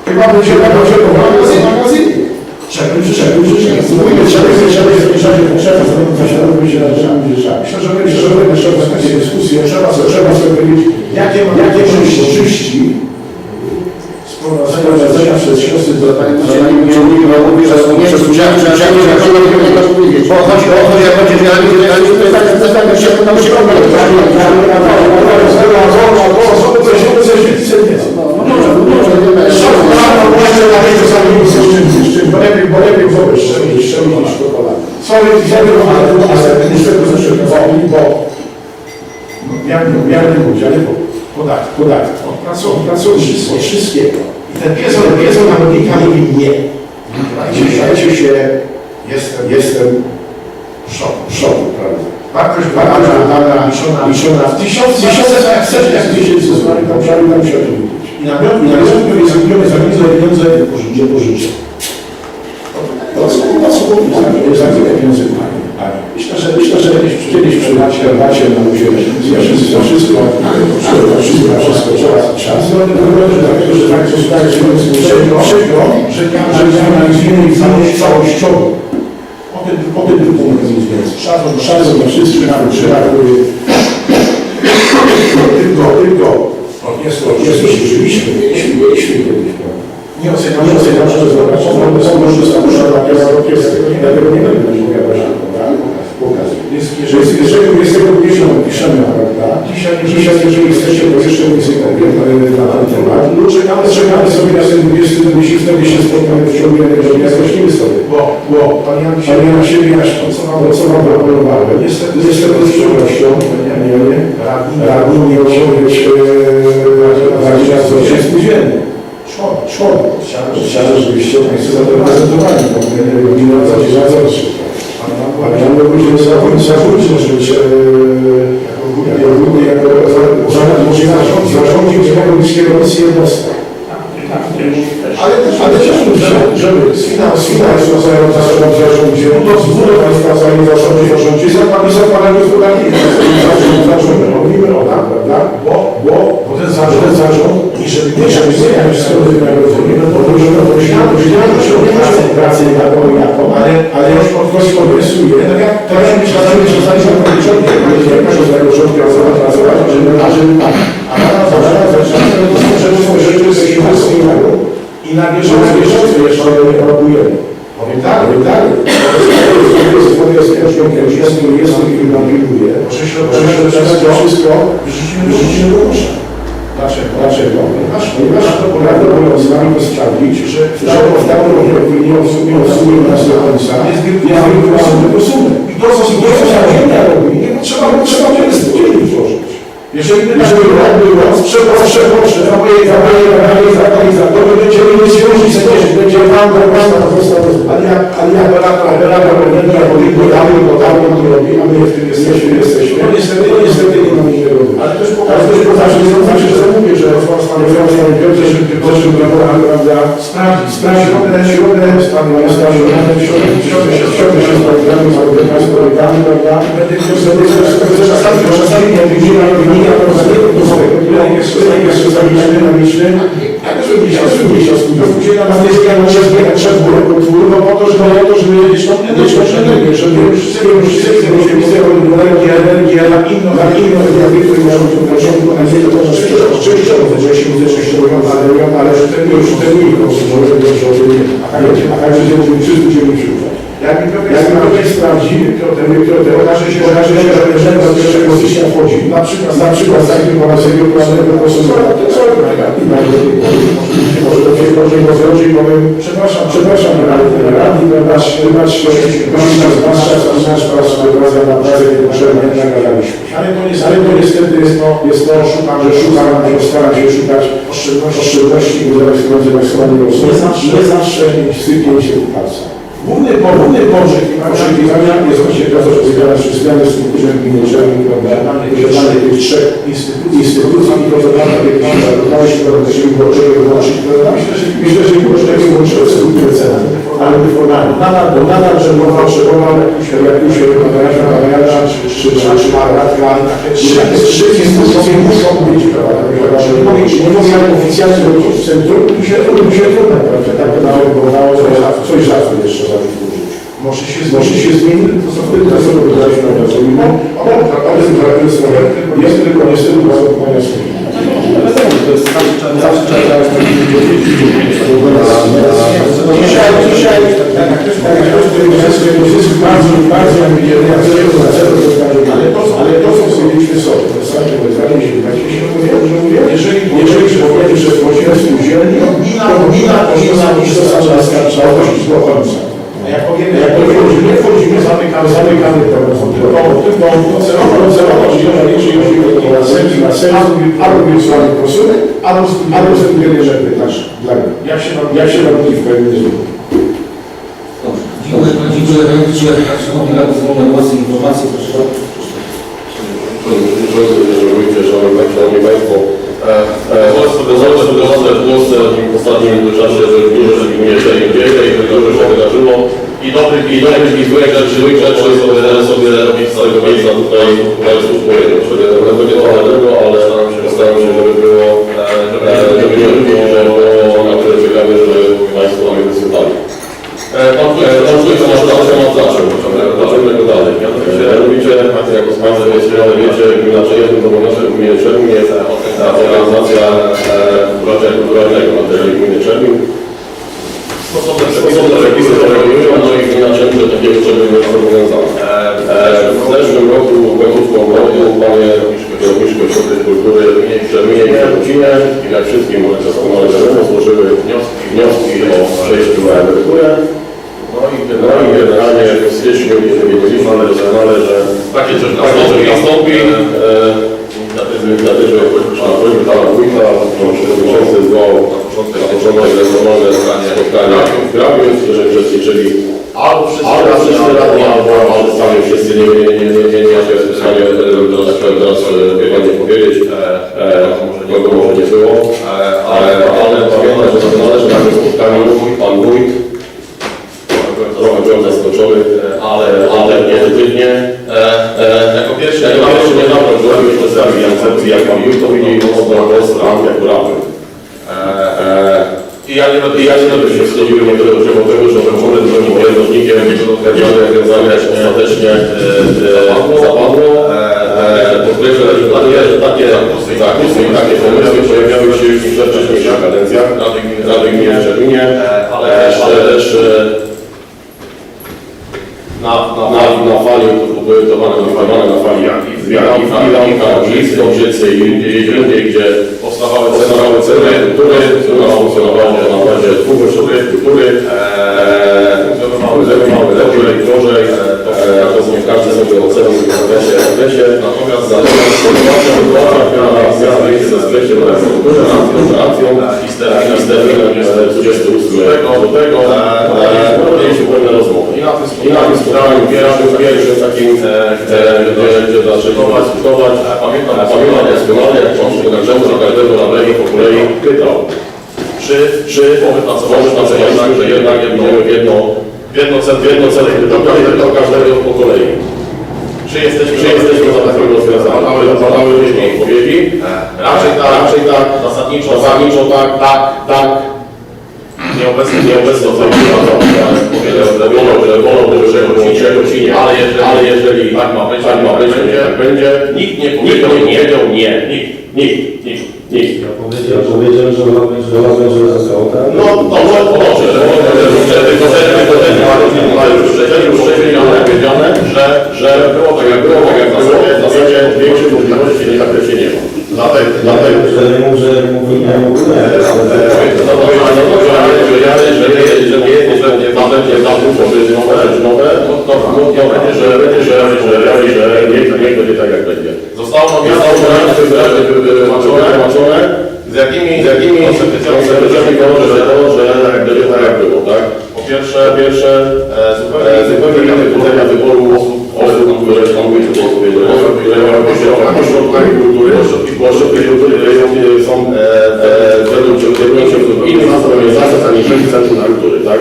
D: chyba będzie magazyn. Trzeba myślę, że będzie trzeba takie dyskusje, trzeba sobie powiedzieć, jakie korzyści sprowadzenia przez siostry do bo lepiej wobec szczelić do kolana. Sorry, ale niestety bo miałem mówić, ale podatek. Od wszystkiego. I ten pies na logika mówi nie. Dajcie się, jestem w szoku, prawda? Wartość badana liczona w tysięcy złotych, tam się odbyć. I na wniosek jest zrobione za pieniądze nie pożyczę. jest za tyle pieniędzy w Pani. Myślę, że kiedyś przy lacie nam się za wszystko czas. Całościowo. O tym druku mogę mieć więcej. Szacun dla wszystkich, nawet tylko, jest to rzeczywiście, mieliśmy kiedyś, nie oceniamy, że może zaburzać ja tego nie będę opowiadać, pokazuję. Jeżeli jest tego gdzieś piszemy, prawda? Dzisiaj, jeżeli chcecie, to jeszcze więcej na ten temat. Czekamy sobie na ten 22, wtedy się spotkamy w ciągu jednego dnia, zacznijmy sobie. Bo Pani Jana się wyjaśnił, co wam proponowałem. Niestety z przykrością, radni nie mogą być bardziej na złożenie spółdzielny. Szkoda. Chciałem, żebyście Państwo zaprezentowali, bo nie na zadzielać. Ale ja mogę być zarządzić, zarządził Wojewódzkiego Komisji Jednostek. Ale też, żeby z finansu zarządził, to z budowy Państwa zarządził, i zakładem gospodarki zarządzę. Mówimy o tak, prawda? Bo ten zarząd, i żeby nie zmieniać składy wynagrodzenia, to powiedziano, że nie ma pracy jaką, ale już ktoś podpisuje. To ja myślę, że zanim podliczony, nie ma żadnego rządu pracować, i na bieżąco jeszcze nie próbujemy. Powiem tak, jest kim nam pilnuje. Wszystko wyrzucimy do kosza. Dlaczego? Ponieważ prawdę obowiązkami to sprawdzić, że w danym roku nie obsługuje nas do końca, jest wypłacone sumy. I to, co ziemia robi, trzeba wiele spółdzielni tworzyć. Jeżeli by tak było, przeproszę, za mojej to będziemy nie złożyć, będzie pan ale jak operator powinna bo tam nie robi, a my w tym jesteśmy. No niestety nie mamy innego. Ale też znaczy, że zamówię, że sprawdzić środę, czasami nie widzimy, jeszcze zaliczny, a też robiliście spółdzielnia na przed no po to, żeby wiedzieć, energię na inną energię, które mają w początku, a nie to oczywiście, ale wtedy już a także wszyscy się musi ufać. Jak mi ktoś sprawdzi, to okaże się, że do pierwszego stycznia wchodzi. Na przykład z takiego prawnego posłuchania, to co może do tego zrobić, powiem, przepraszam, nasz pracę niepotrzebnie nagadaliśmy. Ale to niestety jest to, że staram się szukać oszczędności i nie zawsze sypie się w palcach. Główny pożyg poszukiwania jest właśnie to, co powiedziałem, że zmiany w strukturze gminniczej, posiadanie tych trzech instytucji i to, co nam wydaje się, że się wyłączyć. Myślę, że nie łączy w strukturę ceny, ale wykonanie. Nadal, że można przekonał, jak już się wykonania, czy Maratka, takie trzy instytucje muszą być, nie mogą oficjalnie wrócić w centrum i się trudno, prawda? Tak to nawet wyglądało, że coś rzadko jeszcze za tych użyć. Może się zmieni, to są wtedy na sobie wydaliśmy na pracowniku, ale jest tylko niestety pracowania swoich. Dzisiaj, bardzo ambitny, ale to, co powiedzieliśmy sobie, to ostatnio wezwanie się jeżeli powiedzieć, że wchodzimy w spółdzielni, to gmina powinna iść do samorządu do końca. Jak powiemy, że nie wchodzimy, zamykamy to celowo jeżeli na celu, albo wirtualny konsument, albo spółdzielnie rzeczy dla mnie. Jak się robi w pełni zły.
A: Dziękuję. Własne informacje, proszę.
G: Szanowni Państwo, w Polsce w ostatnim czasie, że gminie się nie dzieje i to, że się wydarzyło, i złych rzeczy sobie robić z tego miejsca tutaj służbujemy. To będzie trochę tego, ale staram się, żeby było, żeby nie było na tyle ciekawe, żeby Państwo mnie wysłuchali. Pan Wójt zaczął tego dalej. Mianowicie, jako Państwo wiecie, gmina Czernin to powinna gminy Czernin jest organizacja kulturalnego na terenie gminy Czernin. Sposobne przepisy to regulują, no i gmina Czernin do takiego Czernin jest zobowiązana. W zeszłym roku, gotówką roku, panie kierowniczko Ośrodka Kultury w Czerminie i w Szczecinie i jak wszystkim doskonale wiadomo, złożyły wnioski o przejściu na emeryturę. No i generalnie w styczniu wiedzieliśmy doskonale, że takie coś nastąpi. Inicjatywy pana wójta, przewodniczący zwołał na początek normalne spotkania w Grabiu, w którym uczestniczyli albo wszyscy radni, albo sami wszyscy nie jest w stanie teraz nie powiedzieć, kogo może nie było, ale pamiętam, że należy na tym spotkaniu pan wójt, trochę byłem zaskoczony, ale pozytywnie. Jako pierwszy niedawno byłem już przedstawił koncepcji, jak pan wójt to widzi mocno jako radny. I ja nie będę się wstydził niektóre tego, że może drugim kierownikiem rozwiązanie ostatecznie zapadło. Podkreślę, że takie zakusy i takie pomysły pojawiały się już we wcześniejszych kadencjach Rady Gminy w Czerminie, ale też na fali, projektowane na fali gdzie powstawały cele kultury, które funkcjonowały na bazie dwóch ośrodków kultury, funkcjonowały lepiej, gorzej, każdy sobie ocenił w okresie, natomiast sytuacja, która miała miejsce ze wejściem na kulturę, racją i z terminem 28 do tego mieliśmy pewne rozmowy. I na tym spotkaniu pierwszym takim, gdzie zaczęli dyskutować, pamiętam doskonale, jak pan przewodniczący każdego radnego po kolei pytał, czy wypracowano tak, że jednak jedno cel do każdego po kolei. Czy jesteśmy za takim rozwiązaniem? Padały różne odpowiedzi. Raczej tak, zasadniczo tak. Nieobecny że wolałby, że Szczecinie, ale jeżeli tak ma być, będzie, nikt nie powiedział nie. Nikt.
C: Ja powiedziałem, że wolałbym, żeby zostało tak.
G: No może, powiedziane, że było tak jak było, w zasadzie większych możliwości w zakresie nie ma. Dlatego,
C: że nie mógł, że nie mógł, nie.
G: Nie będzie tak jak będzie. Zostało wytłumaczone, z jakimi konsekwencjami to, że będzie tak jak było, tak? Po pierwsze, zupełnie inne pytania wyboru osób, które tam powiedział, które ośrodki kultury są według innych zasad niż Centrum Kultury, tak?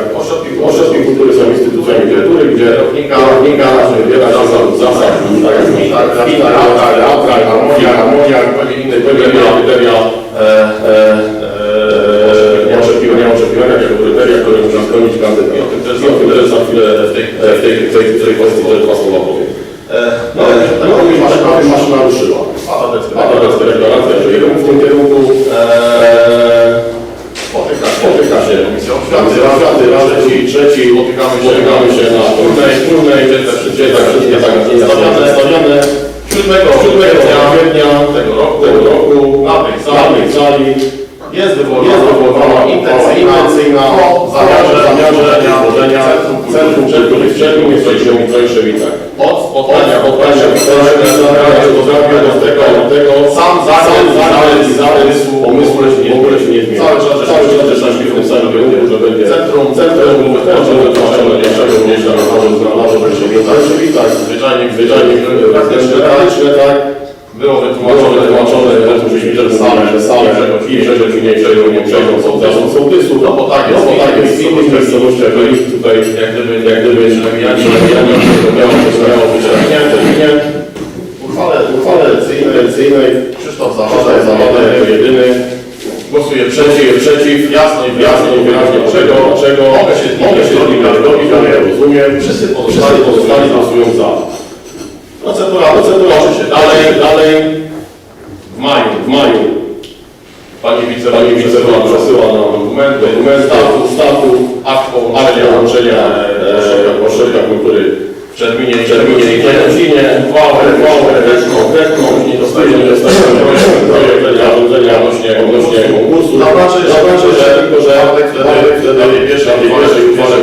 G: Ośrodki kultury są instytucjami kultury, gdzie kierownika wybiera zasad, tak jak gmina, harmonia, inne kryteria, nieoczekiwania jako kryteria, które muszą spełnić kandydat. O tym też za chwilę w tej kwestii też dwa słowa powiem. Maszyna ruszyła. Pada deklaracja, że jeden w tym kierunku spotyka się trzeci, spotykamy się na wspólnej, gdzie wszystkie zagadnienia stawiane 7 kwietnia tego roku na tej sali jest wywołana intencyjna o zamiarze tworzenia Centrum Kultury w Czerminie w Krojszewicach. Od spotkania do tego sam zarys pomysłu w ogóle się nie zmienia. Cały czas też na świetnym sali że będzie centrum mniejszego znalazło w Krojszewicach. Zwyczajnie praktyczne, tak. Było wytłumaczone, że same i nie przejdą sołtysów, no bo tak jest w innych miejscowościach, tutaj jak gdyby przynajmniej miało być terminie. Uchwale eleccyjnej Krzysztof Zawada jako jedyny głosuje przeciw, jasno i wyraźnie dlaczego, mogę się z nim zgodzić, ale ja rozumiem, wszyscy pozostali głosują za. Procedura toczy się dalej. W maju pani wiceprezydent przesyła nam dokument statut, akt połączenia ośrodka kultury w terminie i terminie, uchwałę konkretną, nie dostajemy projekt zarządzenia odnośnie konkursu. Znaczy, że tylko, że wtedy na tej pierwszej uchwale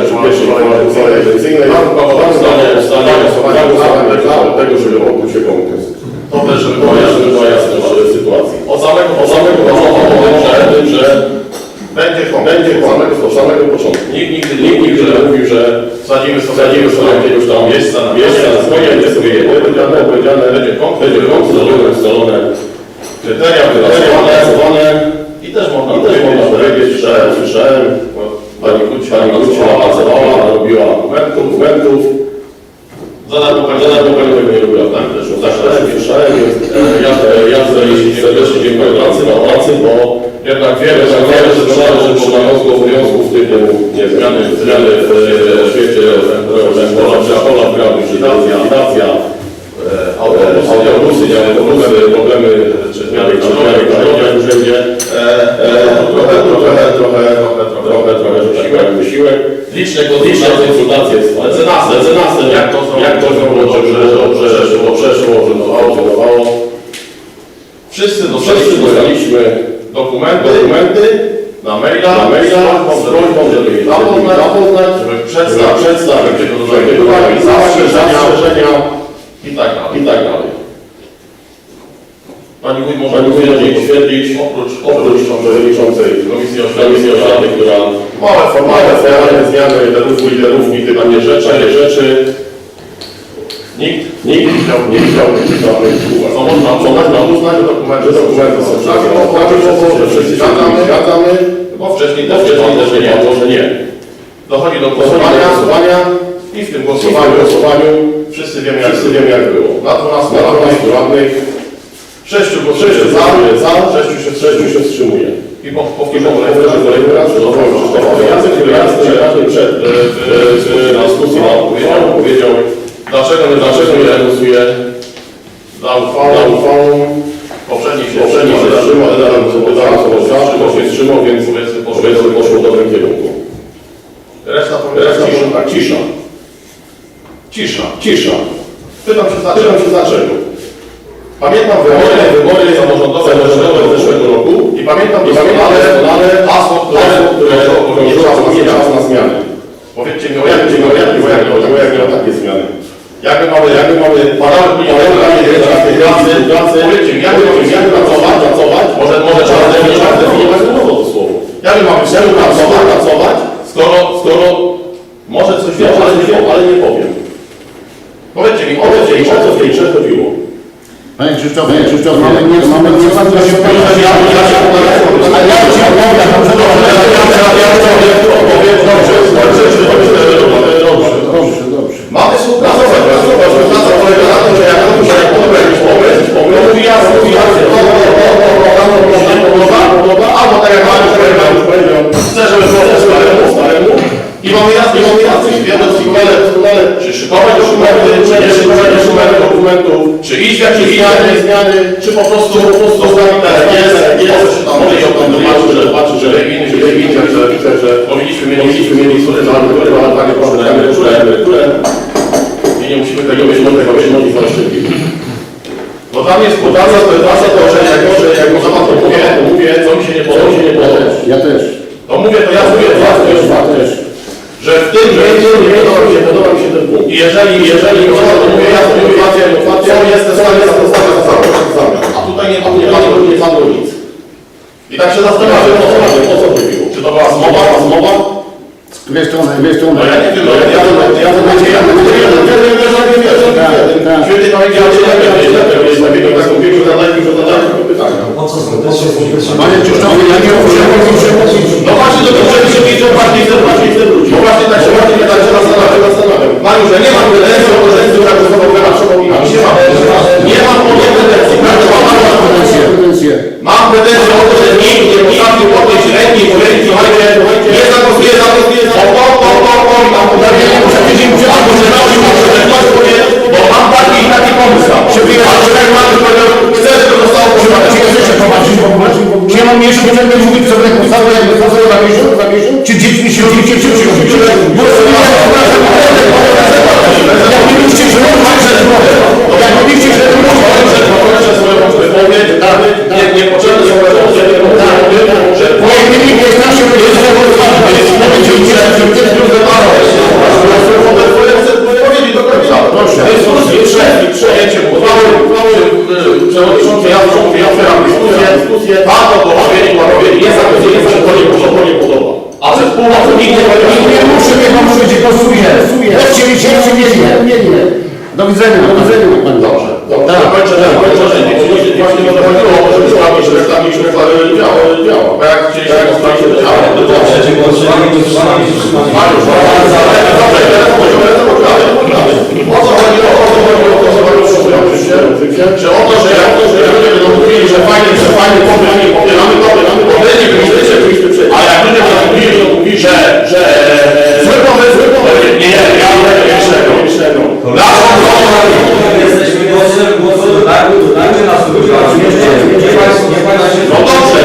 G: eleccyjnej zostanie tego, żeby odbył się konkurs. To też, żeby była jasność sytuacji. Od samego początku o tym, że będzie od samego początku. Nikt nigdy nie mówił, że wsadzimy sobie jakiegoś tam miejsca na swoje, będzie sobie powiedziane, będzie konkurs ustalone, kryteria wyrazowane i też można powiedzieć, że słyszałem, pani Kucia robiła dokumentów. Za darmo pani tego nie robiła, tak? Słyszałem, ja serdecznie dziękuję pracy, bo jednak wiele obowiązków typu zmiany w świecie pola wgradu, likwidacja, autobusy, problemy, czy zmiany jak już będzie, trochę wysiłek. Liczne konsultacje z mecenas, jak to było dobrze, że przeszło, że to Wszyscy dostaliśmy dokumenty na maila z prośbą, żeby je zapoznać, żeby przedstawić zastrzeżenia i tak dalej. Pani wójt może potwierdzić, oprócz przewodniczącej Komisji Oświaty, która małe formalne zmiany, literówki, takie rzeczy. Nikt nie chciał żadnych uwag. Co można uznać, że dokumenty są że wszyscy zgadzamy, bo wcześniej też było, że nie. Dochodzi do głosowania i w tym głosowaniu wszyscy wiemy jak było. Na 12 radnych 6 głosuje za, 6 się wstrzymuje. I powtórzę kolejny raz, że Jacek przed dyskusją powiedział, dlaczego nie głosuje za uchwałą. Poprzednich się zatrzymał, ale się wstrzymał, więc powiedzmy poszło w dobrym kierunku. Reszta tak, cisza. Pytam się dlaczego. Pamiętam wybory samorządowe z zeszłego roku i pamiętam doskonale hasło, które obowiązywało czas na zmiany. Powiedzcie mi o jakie takie zmiany. Jakby mamy padały pracy, powiedzcie mi, jakby pracować, może trzeba zdefiniować to słowo. Jakby mamy pracować, skoro może coś wiem, ale nie powiem. Powiedzcie mi, o co w tej grze chodziło.
F: Panie Krzysztof, mamy nie Dobrze.
G: Mamy współpracować, polega na tym, że jak ktoś mówi albo tak jak Mariusz powiedział, chce, żeby było po staremu i mamy jasny wiedzę doskonale, czy szykować dokumentów, czy iść w jakieś zmiany, czy po prostu zostawić tak jak jest, może i o tym zobaczyć, że powinniśmy mieć instrumentalne które i nie musimy tego mieć bo tam jest podacja, to jest wasza to, że jak można pan to mówię, co mi się nie podoba.
F: Ja też.
G: To mówię, to ja mówię też. Że w tym miejscu nie podoba mi się ten punkt. I jeżeli mówię, ja mówię, co jest te stanie za zamian. A tutaj nie padło nic. I tak się zastanawiam, o co chodziło. Czy to była zmowa?
F: Dwie strony.
G: No ja nie wiem, świetnie powiedział, że
F: Panie Krzysztofie, ja nie muszę mówić.
G: No właśnie do tego, że się widzą, właśnie chcę wrócić. Bo właśnie tak się zastanawiam. Mariusz, ja nie mam pretensji o to, że jest tak zastosowana przypominam. Nie mam pretensji. Mam pretensję o to, że nikt nie potrafił podnieść ręki i powiedzieć, słuchajcie, nie zagłosuję za to, i tam podaję, bo mam taki pomysł. Chcę, żeby to zostało przyjmowane.
F: Czy ja mam mniejsze potrzeby mówić, co będę ustawę, jakby to sobie za miesiąc? Czy dziećmi się rodzicie, czy
G: Niepotrzebne są że przejęcie uchwały, przewodniczący ja otwieram dyskusję, warto to robię, nie zagłosuje, że to nie podoba. A przez pół roku nikt nie
F: muszę mnie pomówić, że głosuję. Chcieli się, czy nie. Do widzenia.
G: Dobrze. Kończę, że właśnie o to chodziło, żeby sprawdzić, że działa. Bo jak chcieliście sprawdzić, że działa, to przeciw głosowaniu nie wstrzymali się. Mariusz, o co chodziło, czy o to, że ludzie będą mówili, że fajnie popieramy to, wy nie byliście przeciw. A jak ludzie będą mówili, że zły pomysł, nie, ja jeszcze jesteśmy głosem, tak? Dajmy nas ludzie, no dobrze,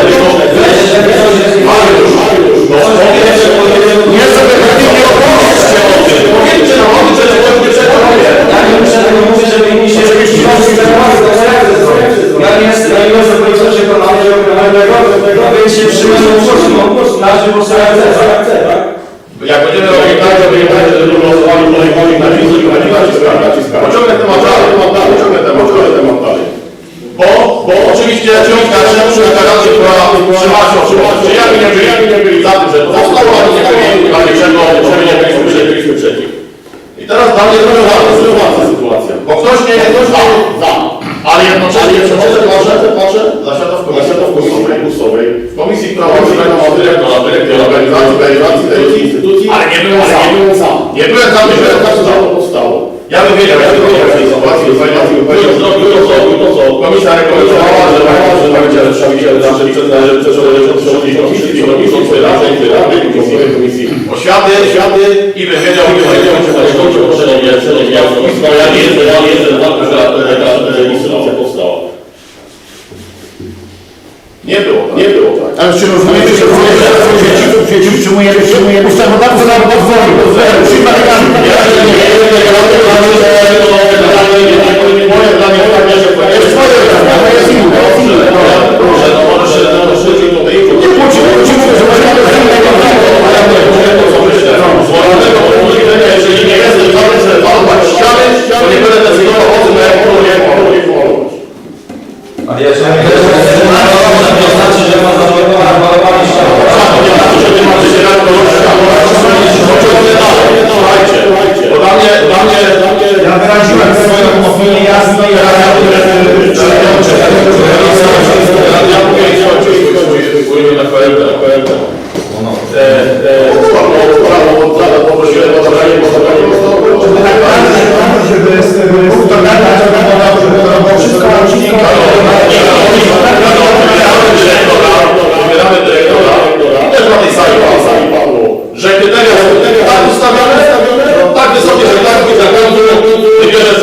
G: nie sobie nie opowiedzcie o tym. Powiedzcie nam o tym, że tego nie przekonuje. Ja nie muszę tego mówić, żeby inni się ja nie jestem przekonany, że tego, więc się przyjmę na żywo sobie chce, tak? Jak będziemy robić tak, żeby głosowali na naciskać. Pociągnę temat dalej. Bo oczywiście ciąg dalszy przy Radzie, która trzymała się czy ja nie byli za tym, że to zostało, ale nie byli dla niczego, żeby nie byliśmy przeciw. I teraz dla mnie zrezygnowana sytuacja. Bo ktoś nie jest za, ale jednocześnie patrzę zasiada w komisji konkursowej, w komisji, która ma dyrektora organizacji tej instytucji, ale nie byłem za. Nie byłem za tym, że to powstało. Ja bym wiedział, jak w tej sytuacji zrobił to, co komisja rekomendowała, że będzie przedstawiciel komisji oświaty i bym wiedział, ja nie jestem za tym, że ta instytucja powstała. Nie było tak.
F: Ale czy rozumiecie, że przyjmujemy ustawodawcę na pozwoli?
G: Jeżeli nie jestem za tym, że palować ściany, to nie będę decydował o tym, jak polować. Ale ja się to znaczy, że ma zablokowane ściany. Nie znaczy, że nie ma Słuchajcie, bo dla mnie ja wyraziłem swoją opinię jasno i poprosiłem o zabranie wybieramy dyrektora i też na tej sali padło, że kryteria są tak ustawione, tak wysokie, że tak wybierze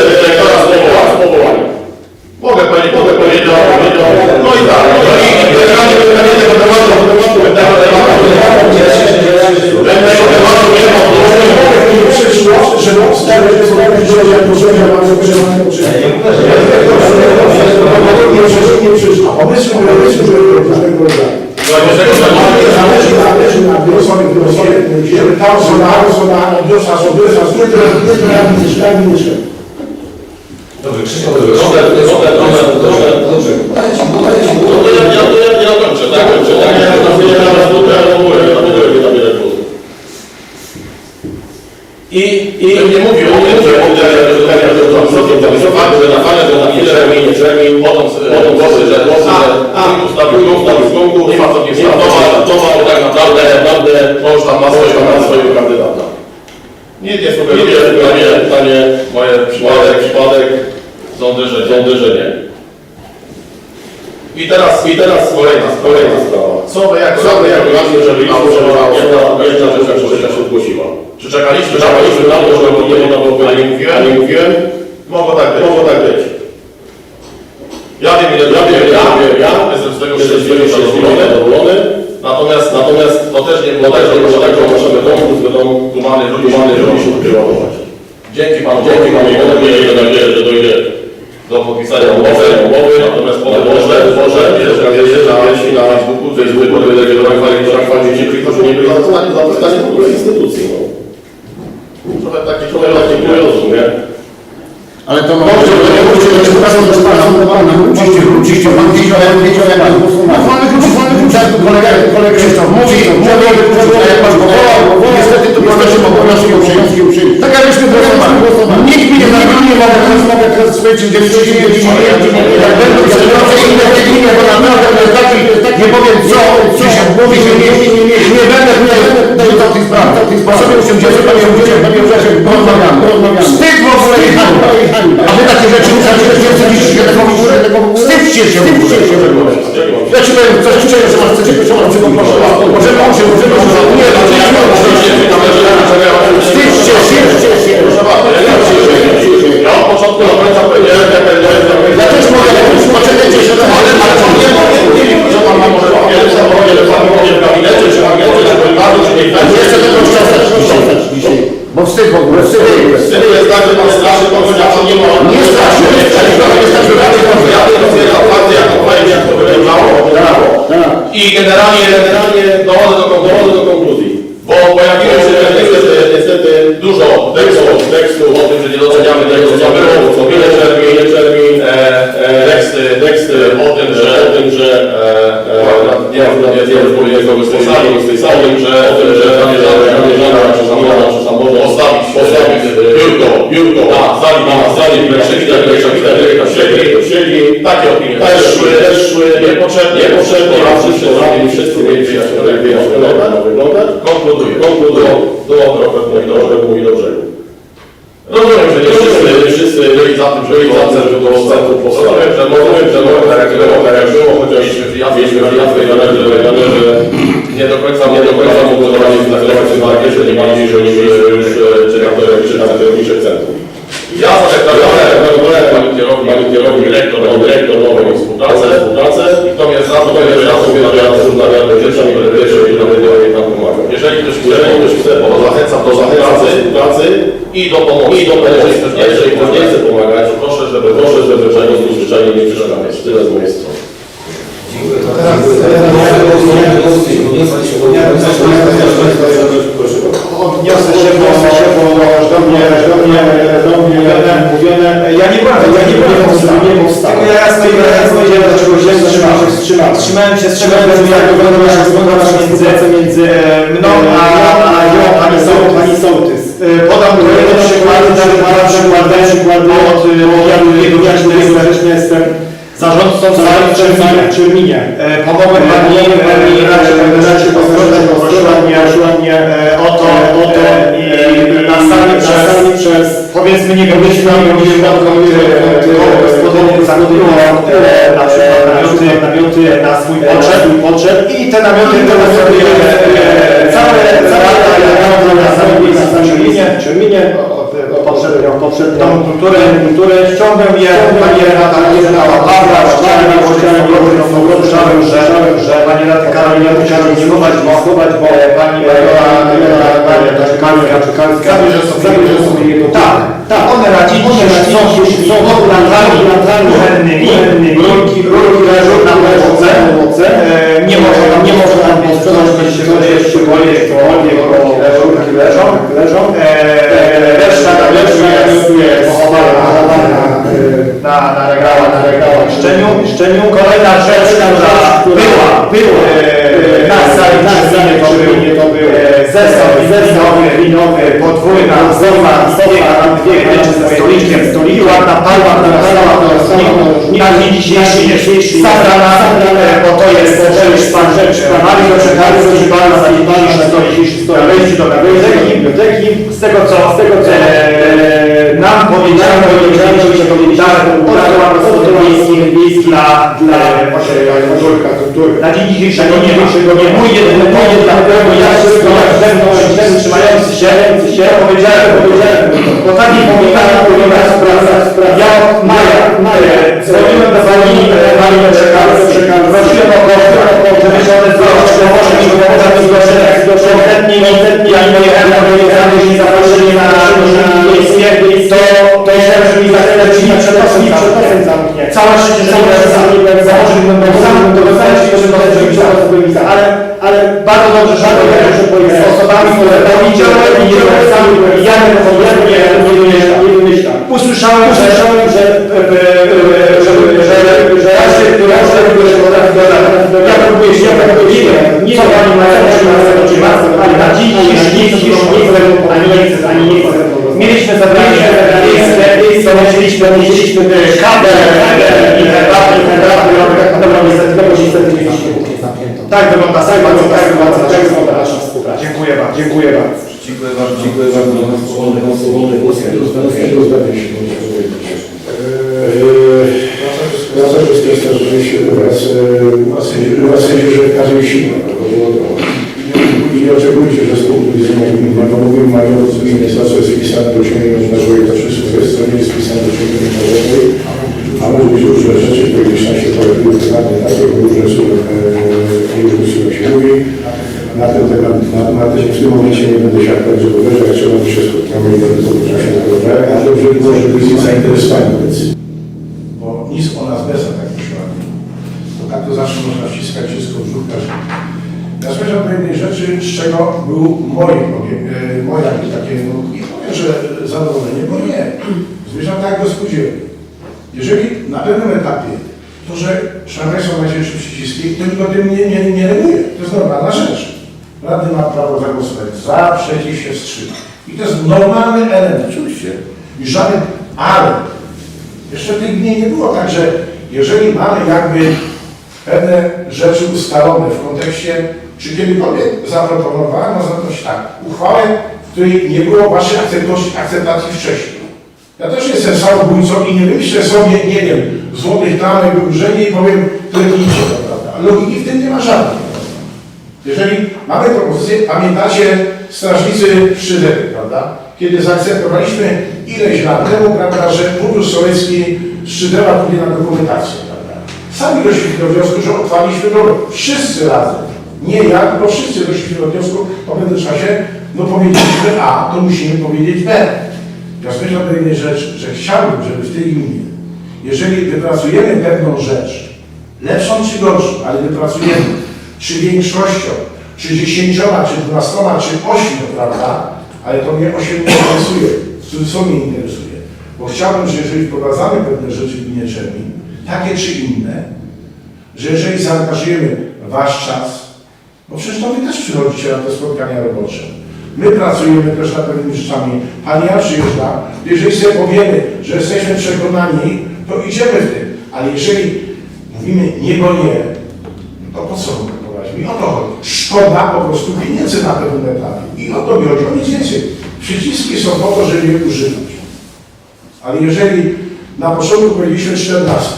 G: dyrektora z powołania. Mogę powiedzieć, no i tak, i generalnie pytanie tego tematu nie ma
E: że powstaje, że jest nie przyszło. A pomysły żeby ta osoba odniosła sobie mieszkanie.
G: Dobrze, Krzysztof, ja kończę, tak? I nie mówił o tym, że na chwilę potem głosy, że ustawił konkurs, nie ma co nie startował, tak naprawdę on już tam ma swojego kandydata. Nie sugeruję, pytanie moje przypadek, sądzę, że nie. I teraz kolejna sprawa. Co wy jako radni, żeby jedna rzecz się zgłosiła? Czy czekaliśmy na to, żeby nie można było powiedzieć, nie mówiłem? Mogło tak być. Ja wiem, jestem z tego szczęśliwie zadowolony. Natomiast to też nie było tak, że możemy tłumany ludzi się wyładować. Dzięki panu, miejmy nadzieję, że dojdzie do podpisania umowy, natomiast potem może jeśli na Facebooku będzie chwalić dzieci, którzy nie byli zadowoleni za zostanie w ogóle instytucji. Trochę taki kuriozum, nie?
F: Ale to może, że przepraszam, że pana, wrócicie, pan wiedział jak pan głosował. Kolega Krzysztof, mówi, jak pan powołał, niestety to jesteśmy obowiązkiem przyjąć. Tak jak myśmy głosowali. Nikt mi nie mogę teraz swoje dzieci, jak będą inne terminy, bo naprawdę to jest taki, nie powiem co się mówi, że nie będę dorzucał tych spraw. Sobie usiądziemy, panie Józefie, porozmawiamy. Wstyd w ogóle i hańba. A wy takie rzeczy wstydzicie się tego w ogóle? Wstydźcie się w ogóle. Ja ci powiem, coś czuję, że masz chcecie wyciągnąć przygotować. Możemy nie, wstydźcie się.
G: Ja od początku do końca powiedziałem,
F: Ja też mogę, poczekajcie się, ale
G: nie wiem, że pan ma może że pan będzie w gabinecie, czy bardzo, czy nie
F: jeszcze tego rozwiązać dzisiaj. Bo wstyd w ogóle, wstyd
G: jest tak, że pan straszy kogoś, a nie ma.
F: Nie straszy,
G: jak to wyglądało. I generalnie dochodzę do konkluzji. Bo pojawiło się niestety dużo tekstu o tym, że nie doceniamy tego, co było, co ile termin, teksty o tym, że nie wiem, z tej sali, że zamierzamy czy samorząd postawić biurko na sali siedzi. Takie opinie też szły niepotrzebnie, a wszyscy mieli wyjaśnione, jak ma wyglądać. Konkluduję. Do brzegu. Rozumiem, że nie wszyscy byli za tym, żeby było centrum postawić. Rozumiem, że tak jak było, chociaż mieliśmy wyjazdy, że nie do końca mogło zrealizować się takie, że nie mieli już czytamy centrum. Ja zadeklaruję panu kierownik, dyrektor nowej współpracę i to mnie za to, że ja sobie nawiadę rzeczy, które będzie nam pomagał. Jeżeli ktoś chce, to zachęcam do pracy i do pomocy. Jeżeli ktoś nie chce pomagać, proszę, żeby zwyczajnie nie przeszkadzać. Tyle z mojej strony.
E: Odniosę się, bo już do mnie mówione, ja nie powstałem. Tylko ja jasno powiedziałem, dlaczego się wstrzymałem. Wstrzymałem się, jak wygląda nasza współpraca między mną a pani Sołtys. Podam przykłady od powiatu września jestem zarządcą sali w Czerminie. Pomogłem pani Radzie prosiła mnie o to i na sali przez powiedzmy nie wiem, gospodarnie zakupiło na przykład namioty na swój potrzeb i te namioty całe na Czerminie poprzednią kulturę ściągnąłem je, pani Renata Pawła, słyszałem, że pani Renata Karolina musiała zdecydować, bo pani Karolina zabierze sobie jego. Tak, one radzili, są naturalnymi chętnymi, rurki leżą na podłodze, nie może nam sprzedać, jeśli się boję, rurki leżą. Reszta jest pochowana na regałach w szczeniu. Kolejna rzecz, która była na sali to był zestaw winowy, podwójna sofa, dwie mecze ze stolikiem, ładna palma, na dzień dzisiejszy zabrana, bo to jest pan Mario Doczekali, proszę pana, na wejściu do biblioteki, z tego co nam powiedziano, że miejski dla dzień dzisiejszego nie mój jedyny ja trzymający się powiedziałem, bo taki pomagania ja od maja dzwoniłem do pani Doczekali, prosiłem o koszty, żeby się odezwało, czy może mi zgłoszenie chętnie, ja nie pojechałem, jeśli zaproszenie na miejskie, to jeszcze mi zaczynać drzwi przed nosem zamknięte. Całe szczęście, że założył będą to dostać, ale bardzo dobrze, że z osobami, które to widziałem i ja nie wymyślam. Usłyszałem, że ja próbuję się nie co pani ma ale na dziś ani nie chcę. Mieliśmy zabranie miejsce, musieliśmy kabel i herbaty, niestety nie zamknięto. Tak wygląda nasza współpraca. Dziękuję bardzo.
C: Dziękuję bardzo. Dziękuję bardzo za wspólny głos.
D: Wraca wszystko jest to, że rzeczywiście u was sędziów, że każdy silny. Nie oczekujcie, że z punktu widzenia gminy, bo mówimy, mają gminy, co jest wpisane do księgi narodowej, to wszystko jest, co nie jest wpisane do księgi narodowej, a może być różne rzeczy, które gdzieś tam się pojawiły pytanie, na to różne słowa się mówi. Na ten temat, w tym momencie nie będę się akurat wypowiadać, jak trzeba by się spotkamy i będę powtarzał się wypowiadać, ale dobrze by było, żeby byli zainteresowani decyzją. Bo nic o nas bez tak myślałem. Bo tak to zawsze można wciskać wszystko w żółtka. Ja zmierzam do jednej rzeczy, z czego był moje takie, nie powiem, że zadowolenie, bo nie. Zmierzam tak do spółdzielni. Jeżeli na pewnym etapie to, że szanowni są najcięższe przyciski, to nikt o tym nie reaguje. To jest normalna rzecz. Radny ma prawo zagłosować za, przeciw, się wstrzymać. I to jest normalny element. Oczywiście. I żaden, ale jeszcze w tej gminie nie było tak, że jeżeli mamy jakby pewne rzeczy ustalone w kontekście, czy kiedykolwiek zaproponowano, zaproś tak, uchwałę, w której nie było waszej akceptacji wcześniej. Ja też jestem samobójcą i nie wymyślę sobie, nie wiem, złotych klamek, wyburzenie i powiem, trudnijcie to, prawda? Logiki w tym nie ma żadnej. Jeżeli mamy propozycję, pamiętacie strażnicy Szydety, prawda? Kiedy zaakceptowaliśmy ileś lat temu, prawda, że Fundusz Sowiecki Szydera pójdzie na dokumentację, prawda? Sami doszliśmy do wniosku, że otwarliśmy drogę. Wszyscy razem. Nie ja, bo wszyscy doszliśmy do wniosku po pewnym czasie, no powiedzieliśmy A, to musimy powiedzieć B. Ja zmierzam do jednej rzeczy, że chciałbym, żeby w tej gminie, jeżeli wypracujemy pewną rzecz, lepszą czy gorszą, ale wypracujemy, czy większością, czy 10, czy 12, czy 8, prawda? Ale to mnie 8 nie interesuje, co mnie interesuje. Bo chciałbym, że jeżeli wprowadzamy pewne rzeczy gmineczemi, takie czy inne, że jeżeli zaangażujemy wasz czas, bo przecież to wy też przychodzicie na te spotkania robocze. My pracujemy też nad pewnymi rzeczami. Pan ja przyjeżdża, jeżeli sobie powiemy, że jesteśmy przekonani, to idziemy w tym. Ale jeżeli mówimy nie, bo nie, to po co kupować? I o to chodzi. Szkoda po prostu pieniędzy na pewnym etapie. I o to chodzi, o nic więcej. Przyciski są po to, żeby je używać. Ale jeżeli na początku powiedzieliśmy 14,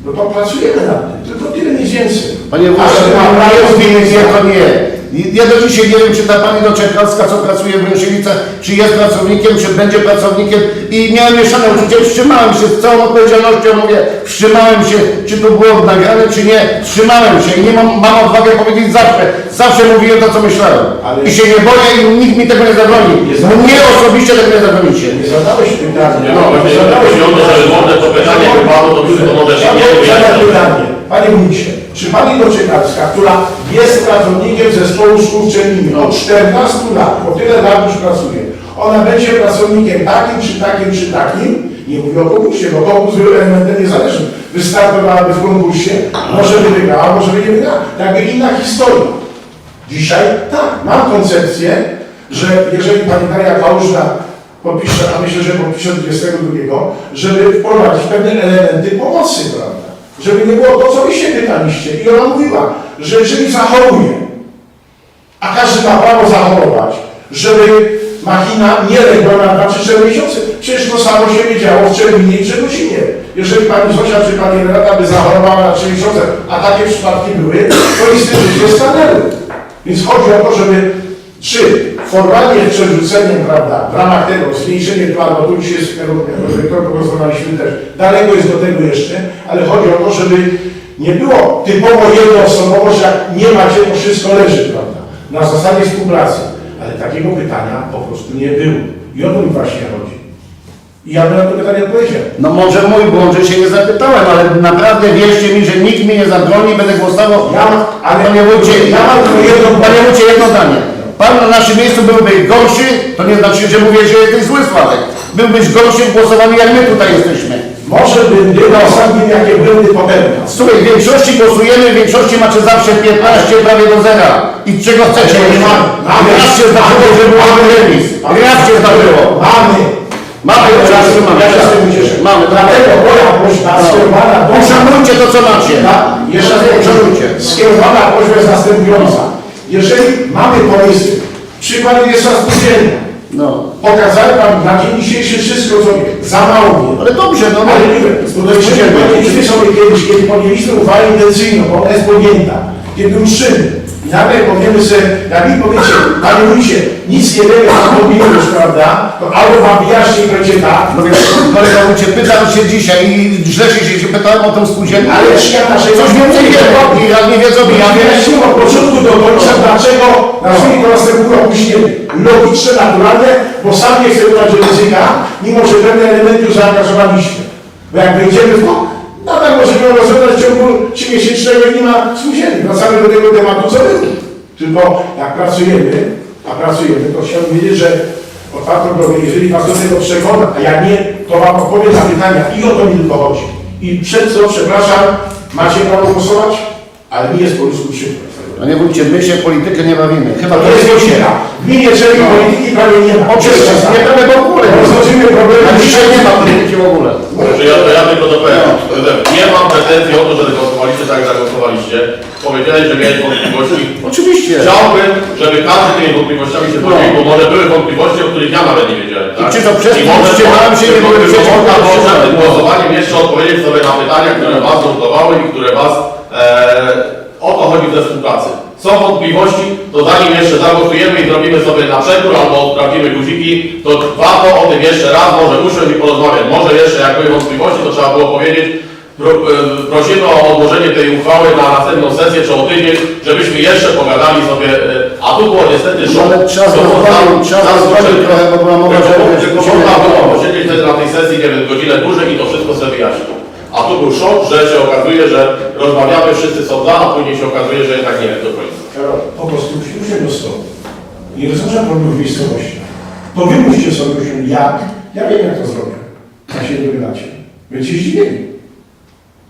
D: no to pracujemy nad tym. Tylko tyle, nic więcej.
F: Panie wójcie, to nie. Ja do dzisiaj nie wiem, czy ta pani Doczekalska, co pracuje w Ręsiewicach, czy jest pracownikiem, czy będzie pracownikiem i miałem mieszane uczucie, wstrzymałem się z całą odpowiedzialnością, mówię, wstrzymałem się, czy to było nagrane, czy nie, wstrzymałem się i nie mam odwagę powiedzieć zawsze mówiłem to, co myślałem. I się nie boję i nikt mi tego nie zabroni. Mnie osobiście tego nie zabronicie.
D: Nie zadałeś pytania.
G: Nie zadałeś to pytanie, to może się nie
D: pytanie. Panie wójcie, czy pani Doczekalska, która jest pracownikiem zespołu szkół w Czerninie od 14 lat, po tyle lat już pracuje, ona będzie pracownikiem takim, czy takim, nie mówię o konkursie, bo konkurs był elementem niezależnym, wystartowałaby w konkursie, może by wygrała, może by nie wygrała, jakby inna historia. Dzisiaj tak, mam koncepcję, że jeżeli pani Daria Kałużna podpisze, a myślę, że podpisze 22, żeby wprowadzić pewne elementy pomocy, prawda? Żeby nie było to, co wyście pytaliście. I ona mówiła, że jeżeli zachoruje, a każdy ma prawo zachorować, żeby machina nie legła na 2 czy 4 miesiące. Przecież to samo się nie działo w Czerwinie i Czerwosinie. Jeżeli pani Zosia czy pani Renata by zachorowała na 3 miesiące, a takie przypadki były, to instytucje stanęły. Więc chodzi o to, żeby czy formalnie przerzuceniem, prawda, w ramach tego zmniejszenie planu, bo tu dzisiaj jest to rozmawialiśmy też, daleko jest do tego jeszcze, ale chodzi o to, żeby nie było typowo jednoosobowo, że jak nie macie, to wszystko leży, prawda, na zasadzie współpracy. Ale takiego pytania po prostu nie było. I o to mi właśnie chodzi. I ja bym na to pytanie odpowiedział.
F: No może mój błąd, że się nie zapytałem, ale naprawdę wierzcie mi, że nikt mnie nie zabroni, będę głosował. Panie Wójcie, panie Wójcie, jedno zdanie. Pan na naszym miejscu byłby gorszy, to nie znaczy, że mówię, że jesteś zły, Sławek. Byłbyś gorszy w głosowaniu, jak my tutaj jesteśmy.
D: Może bym był ostatnim, jakie błędy popełniał.
F: Słuchaj, w większości głosujemy, w większości macie zawsze 15 prawie do 0. I czego chcecie? Raz się zdarzyło, że było remis. Raz się zdarzyło. Mamy raz, mamy.
D: Ja się z tym cieszę.
F: Mamy.
D: Dlatego moja prośba skierowana do...
F: Uszanujcie to, co macie.
D: Jeszcze raz
F: uszanujcie.
D: Skierowana prośba jest następująca. Jeżeli mamy pomysły, przykład jest raz spółdzielnia.
F: No.
D: Pokazałem Wam na dzień dzisiejszy wszystko, co wie. Za mało wie.
F: Ale dobrze, no.
D: Ale nie wiem, podjęliśmy sobie kiedyś, kiedy podjęliśmy uchwałę intencyjną, bo ona jest podjęta, kiedy ruszymy. I nagle powiemy sobie, jak mi powiecie, panie Wójcie, nic nie wiemy, co podjęłeś, prawda? To albo wam wyjaśnię i będzie tak.
F: No więc, kolega Wójcie, pytam się dzisiaj i źle się pytałem o tą spółdzielnię.
D: Ale ja naszej...
F: Coś więcej wiem, i jak nie wiedzą,
D: Ja wyjaśniłem od początku do końca, dlaczego nazwijmy to następuje opóźnienie. Logiczne, naturalne, bo sam nie chcę brać ryzyka, mimo że pewne elementy już zaangażowaliśmy. Bo jak wejdziemy w to, nadal możemy rozwiązać w ciągu 3-miesięcznego i nie ma spółdzielni. Wracamy do tego tematu, co był. Tylko jak pracujemy, to chciałbym wiedzieć, że otwarto drogę, jeżeli was do tego przekona, a jak nie, to wam odpowiem na pytania i o to mi tylko chodzi. I przed co, przepraszam, macie prawo głosować, ale mi jest po prostu przykro.
F: Panie Wójcie, my się w politykę nie bawimy. Chyba
D: To jest godzina. W gminie Czerwi polityki prawie nie ma.
F: Oczywiście, nie mamy w ogóle.
D: Rozwiążemy problemy.
F: A dzisiaj nie ma polityki w ogóle.
G: Że ja tylko dopowiem. Nie mam pretensji o to, że głosowaliście tak, jak zagłosowaliście. Powiedziałeś, że miałeś wątpliwości.
F: Oczywiście.
G: Chciałbym, żeby każdy tymi wątpliwościami się podzielił, bo może były wątpliwości, o których ja nawet nie wiedziałem. Tak?
F: I czy to przez
G: I
F: to,
G: może
F: wstrzymałem się, nie byłem przeciw.
G: można przed tym głosowaniem jeszcze odpowiedzieć sobie na pytania, które was nurtowały i które was o to chodzi we współpracy. Są wątpliwości, to zanim jeszcze zagłosujemy i zrobimy sobie na przekór albo sprawdzimy guziki, to warto o tym jeszcze raz może usiąść i porozmawiać. Może jeszcze jak były wątpliwości, to trzeba było powiedzieć, prosimy o odłożenie tej uchwały na następną sesję czy o tydzień, żebyśmy jeszcze pogadali sobie, a tu było niestety szok.
F: Ale trzeba zrobić trochę, bo była mowa, że
G: Można było posiedzieć wtedy na tej sesji, nie wiem, godzinę dłużej i to wszystko sobie wyjaśnić. A tu był szok, że się okazuje, że rozmawiamy, wszyscy są za, a później się okazuje, że jednak nie wiem do końca.
D: Po prostu usiądźcie do stołu. Nie rozważa problemu w miejscowości. To wy musicie sobie usiąść jak. Ja wiem, jak to zrobię. A się nie dowiadacie. Będziecie zdziwieni.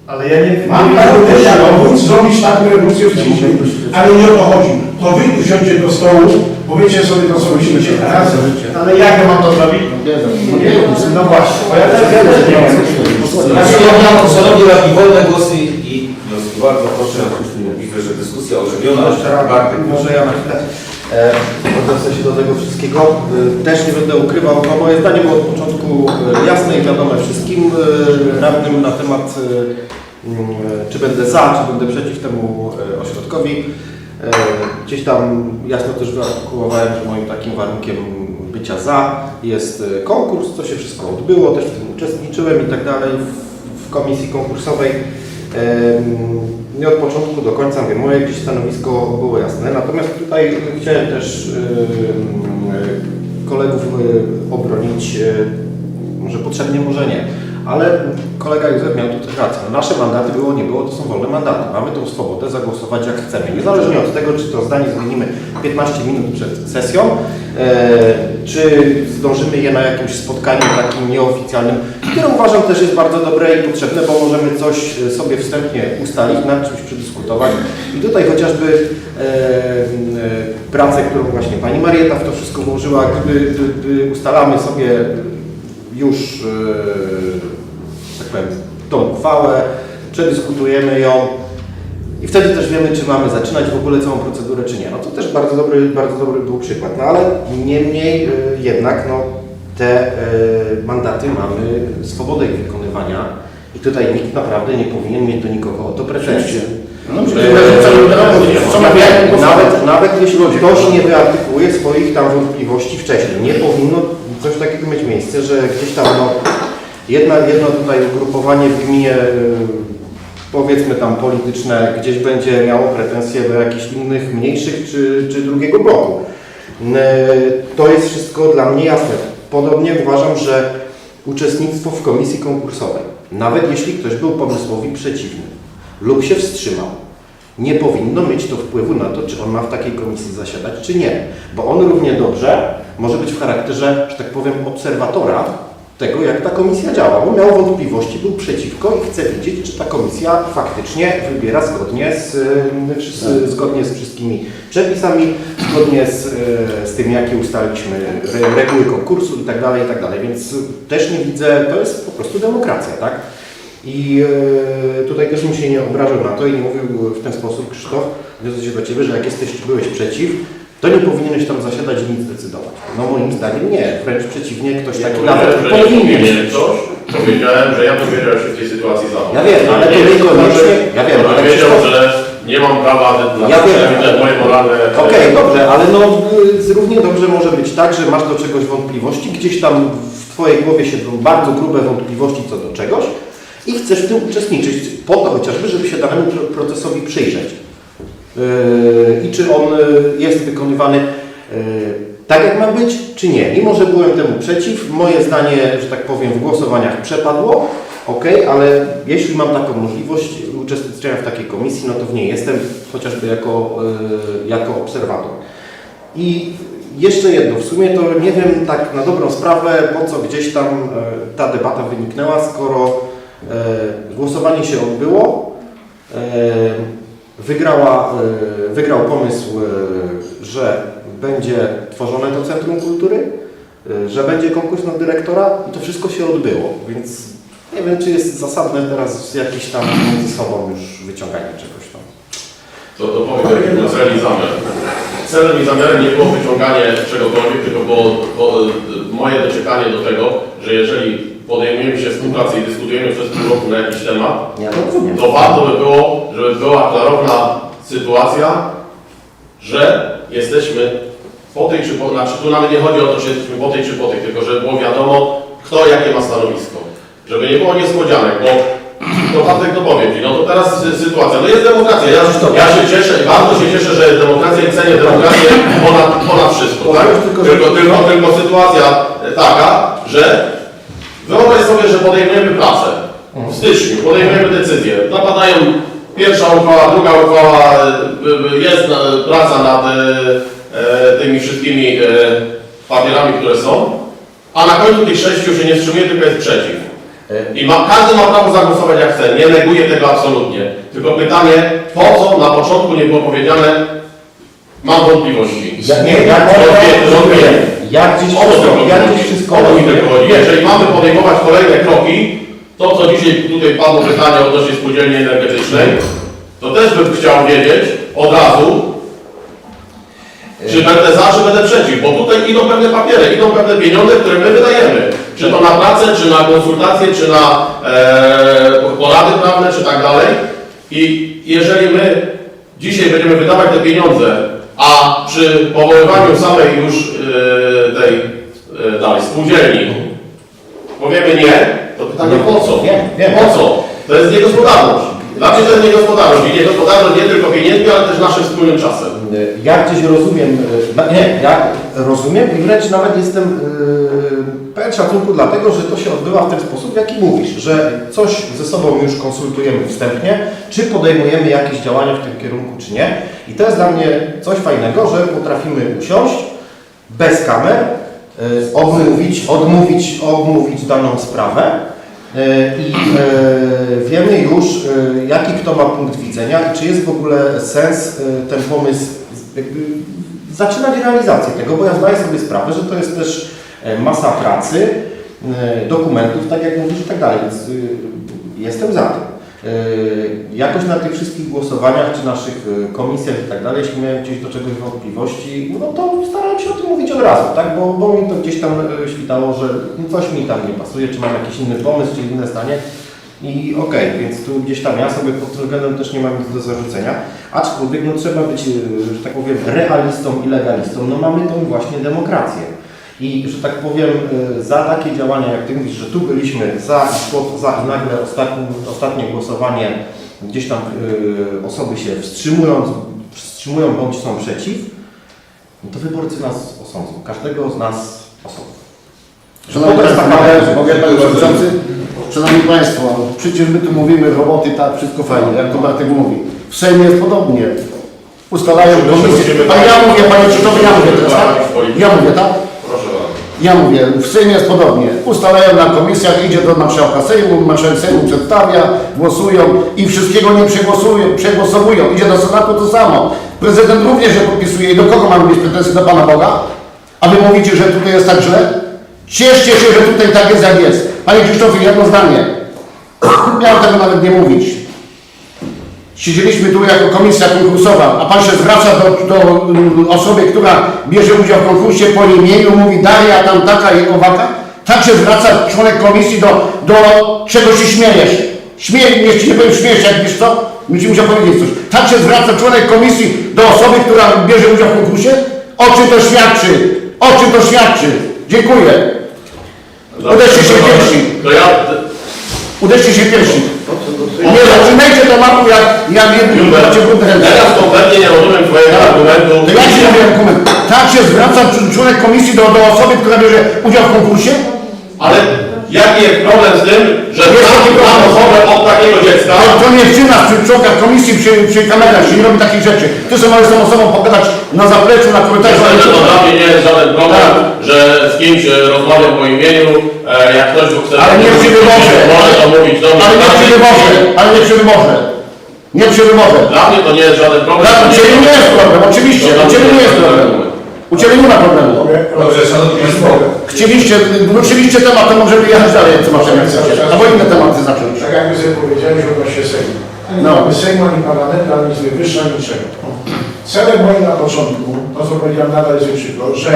E: Ale ja nie...
D: Mam taką też wódz zrobić taką rewolucję w dzieci. Ale nie o to chodzi. To wy usiądźcie do stołu, powiecie sobie to, co myślicie.
E: Ale jak ja mam to zrobić? No właśnie, bo ja też nie wiem.
C: Szanowni radni, wolne głosy i wnioski. Bardzo proszę, widzę, że dyskusja ożywiona. Bartek,
H: Może ja na chwilę odniosę się do tego wszystkiego. Też nie będę ukrywał, no moje zdanie było od początku jasne i wiadome wszystkim radnym na temat czy będę za, czy będę przeciw temu ośrodkowi. Gdzieś tam jasno też wyartykułowałem, że moim takim warunkiem bycia za jest konkurs, co się wszystko odbyło, też w tym uczestniczyłem i tak dalej w komisji konkursowej. Nie od początku do końca, mówię, moje gdzieś stanowisko było jasne, natomiast tutaj chciałem też kolegów obronić, może potrzebnie, może nie, Ale kolega Józef miał tutaj rację. No, nasze mandaty było, nie było, to są wolne mandaty. Mamy tą swobodę zagłosować jak chcemy. Niezależnie od tego, czy to zdanie zmienimy 15 minut przed sesją, czy zdążymy je na jakimś spotkaniu takim nieoficjalnym, które uważam też jest bardzo dobre i potrzebne, bo możemy coś sobie wstępnie ustalić, nad czymś przedyskutować. I tutaj chociażby pracę, którą właśnie pani Marieta w to wszystko włożyła, gdy ustalamy sobie już tak powiem, tą uchwałę, przedyskutujemy ją i wtedy też wiemy, czy mamy zaczynać w ogóle całą procedurę, czy nie. No to też bardzo dobry był przykład. No ale niemniej jednak no, te mandaty mamy swobodę ich wykonywania i tutaj nikt naprawdę nie powinien mieć do nikogo o to pretensje. Nawet jeśli ktoś nie wyartykułuje swoich tam wątpliwości wcześniej, nie powinno coś takiego mieć miejsce, że gdzieś tam no, jedno tutaj ugrupowanie w gminie, powiedzmy tam polityczne, gdzieś będzie miało pretensje do jakichś innych mniejszych czy drugiego bloku. To jest wszystko dla mnie jasne. Podobnie uważam, że uczestnictwo w komisji konkursowej, nawet jeśli ktoś był pomysłowi przeciwny lub się wstrzymał, nie powinno mieć to wpływu na to, czy on ma w takiej komisji zasiadać, czy nie. Bo on równie dobrze może być w charakterze, że tak powiem, obserwatora tego, jak ta komisja działa. Bo miał wątpliwości, był przeciwko i chce widzieć, czy ta komisja faktycznie wybiera zgodnie z wszystkimi przepisami, zgodnie z tym, jakie ustaliliśmy reguły konkursu i tak dalej, i tak dalej. Więc też nie widzę, to jest po prostu demokracja, tak? I tutaj też bym się nie obrażał na to i nie mówił w ten sposób, Krzysztof, odniosę się do Ciebie, że jak byłeś przeciw, to nie powinieneś tam zasiadać i nic decydować. No moim zdaniem nie, wręcz przeciwnie, ktoś taki nawet powinien.
G: Coś, powiedziałem, że ja dowiedziałem się w tej sytuacji zachować.
H: Ja wiem, ale to niekoniecznie, ja wiem, ale
G: wiedział, że nie mam prawa na moje moralne...
H: Okej, dobrze, ale no równie dobrze może być tak, że masz do czegoś wątpliwości, gdzieś tam w Twojej głowie siedzą bardzo grube wątpliwości co do czegoś i chcesz w tym uczestniczyć, po to chociażby, żeby się danemu procesowi przyjrzeć. I czy on jest wykonywany tak, jak ma być, czy nie. Mimo że byłem temu przeciw, moje zdanie, że tak powiem, w głosowaniach przepadło, ok, ale jeśli mam taką możliwość uczestniczenia w takiej komisji, no to w niej jestem, chociażby jako obserwator. I jeszcze jedno, w sumie to nie wiem tak na dobrą sprawę, po co gdzieś tam ta debata wyniknęła, skoro głosowanie się odbyło, wygrał pomysł, że będzie tworzone to Centrum Kultury, że będzie konkurs na dyrektora i to wszystko się odbyło, więc nie wiem, czy jest zasadne teraz jakieś tam między sobą już wyciąganie czegoś tam.
G: To powiem, jaki był cel i zamiar. Celem i zamiarem nie było wyciąganie czegokolwiek, tylko było moje dociekanie do tego, że jeżeli podejmujemy się współpracy i dyskutujemy przez pół roku na jakiś temat, to warto by było, żeby była klarowna sytuacja, że jesteśmy po tej czy po, znaczy tu nawet nie chodzi o to, że jesteśmy po tej czy po tej, tylko żeby było wiadomo, kto jakie ma stanowisko. Żeby nie było niespodzianek, bo to Bartek dopowiedzi. No to teraz sytuacja, no jest demokracja. Ja się cieszę, bardzo się cieszę, że jest demokracja i cenię demokrację ponad wszystko. Tak? Tylko sytuacja taka, że wyobraź sobie, że podejmujemy pracę w styczniu, podejmujemy decyzję. Zapadają pierwsza uchwała, druga uchwała, jest praca nad tymi wszystkimi papierami, które są, a na końcu tych 6 się nie wstrzymuje, tylko jest przeciw. I każdy ma prawo zagłosować jak chce, nie neguję tego absolutnie. Tylko pytanie, po co na początku nie było powiedziane, mam wątpliwości.
H: Jak dziś wszystko
G: jeżeli mamy podejmować kolejne kroki, to co dzisiaj tutaj padło pytanie odnośnie spółdzielni energetycznej, to też bym chciał wiedzieć od razu, czy będę za, czy będę przeciw, bo tutaj idą pewne papiery, idą pewne pieniądze, które my wydajemy. Czy to na pracę, czy na konsultacje, czy na porady prawne, czy tak dalej. I jeżeli my dzisiaj będziemy wydawać te pieniądze, a przy powoływaniu samej już tej dalej spółdzielni powiemy nie, to pytanie po co? Po co? To jest niegospodarność. Dla mnie to jest niegospodarność. I niegospodarność nie tylko pieniędzmi, ale też naszym wspólnym czasem.
H: Ja gdzieś rozumiem, ja rozumiem i wręcz nawet jestem pełen szacunku dlatego, że to się odbywa w ten sposób, w jaki mówisz, że coś ze sobą już konsultujemy wstępnie, czy podejmujemy jakieś działania w tym kierunku, czy nie. I to jest dla mnie coś fajnego, że potrafimy usiąść bez kamer, odmówić daną sprawę i wiemy już, jaki kto ma punkt widzenia i czy jest w ogóle sens ten pomysł jakby zaczynać realizację tego, bo ja zdaję sobie sprawę, że to jest też masa pracy, dokumentów, tak jak mówisz i tak dalej, więc jestem za tym. Jakoś na tych wszystkich głosowaniach, czy naszych komisjach i tak dalej, jeśli miałem gdzieś do czegoś wątpliwości, no to starałem się o tym mówić od razu, tak? Bo mi to gdzieś tam świtało, że coś mi tam nie pasuje, czy mam jakiś inny pomysł, czy inne zdanie. I okej, więc tu gdzieś tam ja sobie pod tym względem też nie mam nic do zarzucenia, aczkolwiek no trzeba być, że tak powiem, realistą i legalistą, no mamy tą właśnie demokrację. I, że tak powiem, za takie działania, jak Ty mówisz, że tu byliśmy za i nagle ostatnie głosowanie, gdzieś tam osoby się wstrzymują bądź są przeciw, no to wyborcy nas osądzą, każdego z nas osądzą.
F: Szanowni Przewodniczący, Szanowni Państwo, przecież my tu mówimy roboty, tak, wszystko fajnie, jak to Bartek mówi. W Sejmie jest podobnie. Ustalają komisję. A ja mówię, Panie Krzysztofie, ja mówię teraz, tak? Ja mówię, tak? Ja mówię, w Sejmie jest podobnie. Ustalają na komisjach, idzie do marszałka Sejmu, marszałek Sejmu przedstawia, głosują i wszystkiego nie przegłosowują. Idzie do Senatu to samo. Prezydent również je podpisuje. I do kogo mamy mieć pretensje? Do Pana Boga? A Wy mówicie, że tutaj jest tak źle? Cieszcie się, że tutaj tak jest, jak jest. Panie Krzysztofie, jedno zdanie. Miałem tego nawet nie mówić. Siedzieliśmy tu jako komisja konkursowa, a Pan się zwraca do osoby, która bierze udział w konkursie po imieniu, mówi Daria, tam taka i owaka. Tak się zwraca członek komisji do czego się śmiejesz. Nie powiem śmiejesz, jak wiesz co? Mi Ci musiał powiedzieć coś. Tak się zwraca członek komisji do osoby, która bierze udział w konkursie? O czym to świadczy? O czym to świadczy? Dziękuję. Uderzcie się pierwsi. Uderzcie się pierwsi. Nie zaczynajcie tematu jak jedni macie brudne ręce.
G: Teraz kompletnie nie rozumiem Twojego argumentu.
F: To ja Ci mówię argument. Tak się zwraca członek komisji do osoby, która bierze udział w konkursie?
G: Ale jaki jest problem z tym, że mam osobę od takiego dziecka?
F: To nie wczyna przy członkach komisji, przy kamerach się nie robi takich rzeczy. Ty sobie możesz z tą osobą pogadać na zapleczu, na korytarzu.
G: Myślę, że to dla mnie nie jest żaden problem, że z kimś rozmawiam po imieniu, jak ktoś chce...
F: Ale nie przy wyborze.
G: Może to mówić do mnie.
F: Ale nie przy wyborze. Ale nie przy wyborze. Nie przy wyborze.
G: Dla mnie to nie jest żaden problem.
F: U Ciebie nie jest problem, oczywiście. U Ciebie nie jest problem. U Ciebie nie ma problemu.
D: Dobrze, Szanowni Państwo.
F: Chcieliście temat, to możemy jechać dalej, co macie jak chcecie. Albo inne tematy zacząć.
D: Tak jak Wy sobie powiedziałeś odnośnie Sejmu.
F: No.
D: Ani Sejmu, ani parlamentu, ani nic wyższa, niczego. Celem moim na początku, to co powiedziałem nadal jest przykro, że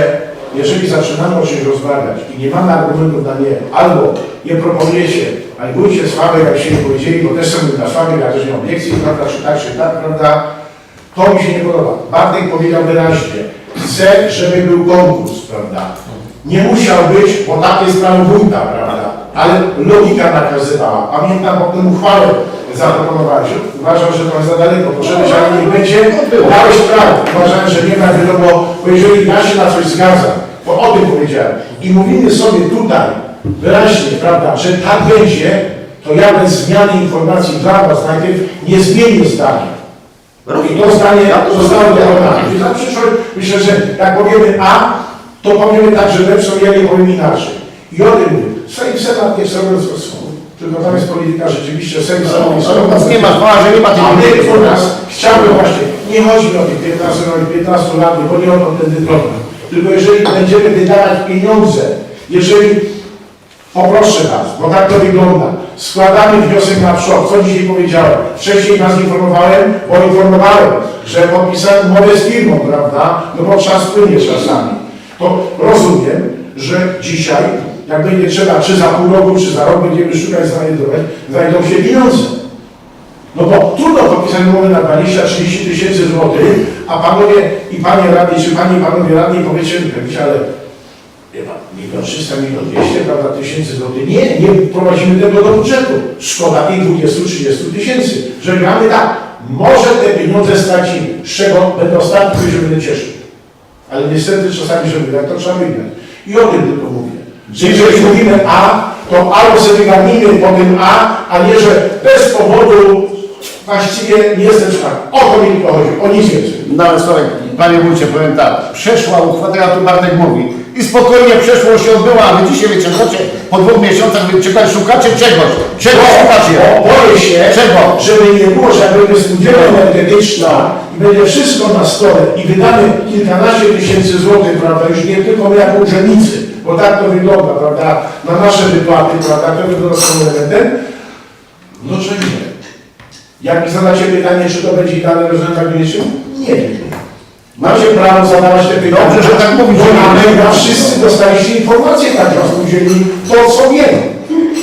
D: jeżeli zaczynamy o czymś rozmawiać i nie mamy argumentów na nie, albo nie proponuje się, a nie bójcie słabych, jak się nie powiedzieli, bo też są na słabych, ja też nie mam obiekcji, prawda, czy tak, prawda, to mi się nie podoba. Bartek powiedział wyraźnie, chcę, żeby był konkurs, prawda. Nie musiał być, bo tak jest plan wójta, prawda, ale logika nakazywała. Pamiętam, potem uchwałę zaproponowałeś. Uważam, że to jest za daleko. Poszedłeś, ale nie będzie. Dałeś prawo. Uważałem, że nie ma wiadomo, bo jeżeli ja się na coś zgadzam, bo o tym powiedziałem i mówimy sobie tutaj wyraźnie, prawda, że tak będzie, to ja bez zmiany informacji dla Was najpierw nie zmienię zdania. I to zdanie zostało dokonane. Czyli na przyszłość myślę, że jak powiemy A, to powiemy tak, że lepszą, ja nie powiem inaczej. I o tym mówię. Sejm Senat nie zrobią z rozsądku. Tylko tam jest polityka rzeczywiście, Sejm Senat nie zrobią.
F: Nie ma, że nie ma tej
D: A my u nas chciałbym właśnie, nie chodzi mi o tych 15 lat, bo nie o to wtedy problem. Tylko jeżeli będziemy wydawać pieniądze, jeżeli poproszę Was, bo tak to wygląda, składamy wniosek na przód, co dzisiaj powiedziałem, wcześniej Was informowałem, bo informowałem, że podpisałem umowę z firmą, prawda, no bo czas płynie czasami. To rozumiem, że dzisiaj, jak będzie trzeba, czy za pół roku, czy za rok będziemy szukać, znajdą się pieniądze. No bo trudno podpisać umowę na 20-30 tysięcy złotych, a Panowie i Panie Radni, czy Panie i Panowie Radni powiecie, ale wie Pan, 1 300 000, 1 200, prawda, tysięcy złotych. Nie prowadzimy tego do budżetu. Szkoda tych 20-30 tysięcy, że gramy tak, może te pieniądze stracimy, z czego będę ostatni, który się będę cieszył. Ale niestety czasami, żeby tak to trzeba wygrać. I o tym tylko mówię. Że jeżeli mówimy A, to albo sobie wygarnijmy po tym A nie, że bez powodu właściwie nie jestem szlak. O to mi tylko chodzi, o nic więcej.
F: No ale słuchaj, panie wójcie, powiem tak, przeszła uchwała, ja tu Bartek mówi, i spokojnie przeszło się odbyła, a wy dzisiaj wyciągacie po 2 miesiącach, szukacie czegoś. Czego szukacie?
D: Boję się,
F: czego?
D: żeby nie było, że jak będzie spółdzielnia energetyczna i będzie wszystko na stole i wydamy kilkanaście tysięcy złotych, prawda, już nie tylko my jako urzędnicy, bo tak to wygląda, prawda, na nasze wypłaty, prawda, to wygląda z tym elementem, no że nie. Jak mi zadacie pytanie, czy to będzie idealne rozwiązanie gminnym? Nie wiem. Macie prawo zadawać te pytania.
F: Dobrze, że tak mówisz.
D: Bo wszyscy dostaliście informację tak na spółdzielni, to co wiemy.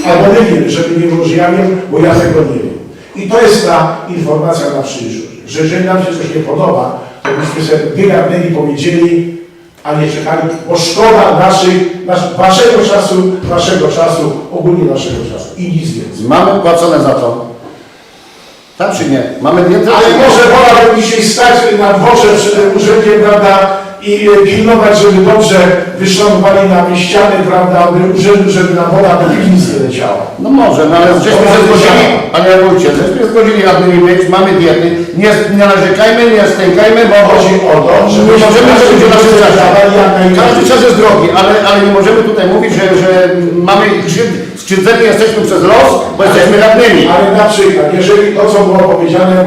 D: Albo my wiemy, żeby nie było, że ja wiem, bo ja tego nie wiem. I to jest ta informacja na przyszłość, że jeżeli nam się coś nie podoba, to byśmy sobie wygarnęli, powiedzieli, a nie czekali, bo szkoda waszego czasu, ogólnie naszego czasu i nic więcej.
F: Mamy płacone za to. Tak czy nie? Mamy więcej.
D: Ale może wolałbym dzisiaj stać na dworze przy tym urzędzie, prawda, i pilnować, żeby dobrze wyszlankowali nam ściany, prawda, urzędu, żeby nam woda do piwnicy leciała.
F: No może, no ale żeśmy się zgodzili, panie wójcie, żeśmy zgodzili, aby nie mieć, mamy diety, nie narzekajmy, nie stękajmy, bo
D: Chodzi o to, że
F: nie możemy zrobić o naszym czasie. Każdy czas jest drogi, ale nie możemy tutaj mówić, że mamy skrzywdzeni jesteśmy przez los, bo jesteśmy radnymi.
D: Ale na przykład, jeżeli to, co było powiedziane,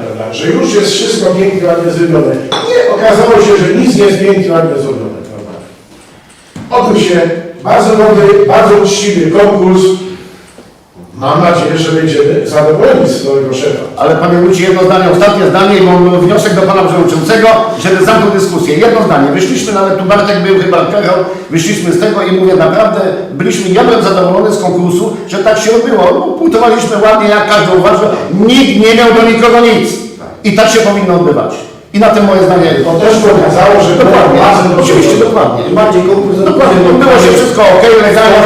D: prawda, że już jest wszystko pięknie, ładnie zrobione. Nie, okazało się, że nic nie jest pięknie, ładnie zrobione, prawda. Odbył się bardzo dobry, bardzo uczciwy konkurs. Mam nadzieję, że będziemy zadowoleni z nowego szefa.
F: Ale panie wójcie, jedno zdanie, ostatnie zdanie i mam wniosek do pana przewodniczącego, żeby zamknął dyskusję. Jedno zdanie, wyszliśmy nawet, tu Bartek był chyba Karol, wyszliśmy z tego i mówię, naprawdę ja byłem zadowolony z konkursu, że tak się odbyło. No, punktowaliśmy ładnie, jak każdy uważa, nikt nie miał do nikogo nic. I tak się powinno odbywać. I na tym moje zdanie.
D: To też pokazało, że
F: dokładnie, oczywiście, dokładnie.
B: Bardziej konkurs.
F: Dokładnie, było się wszystko ok, legalnie,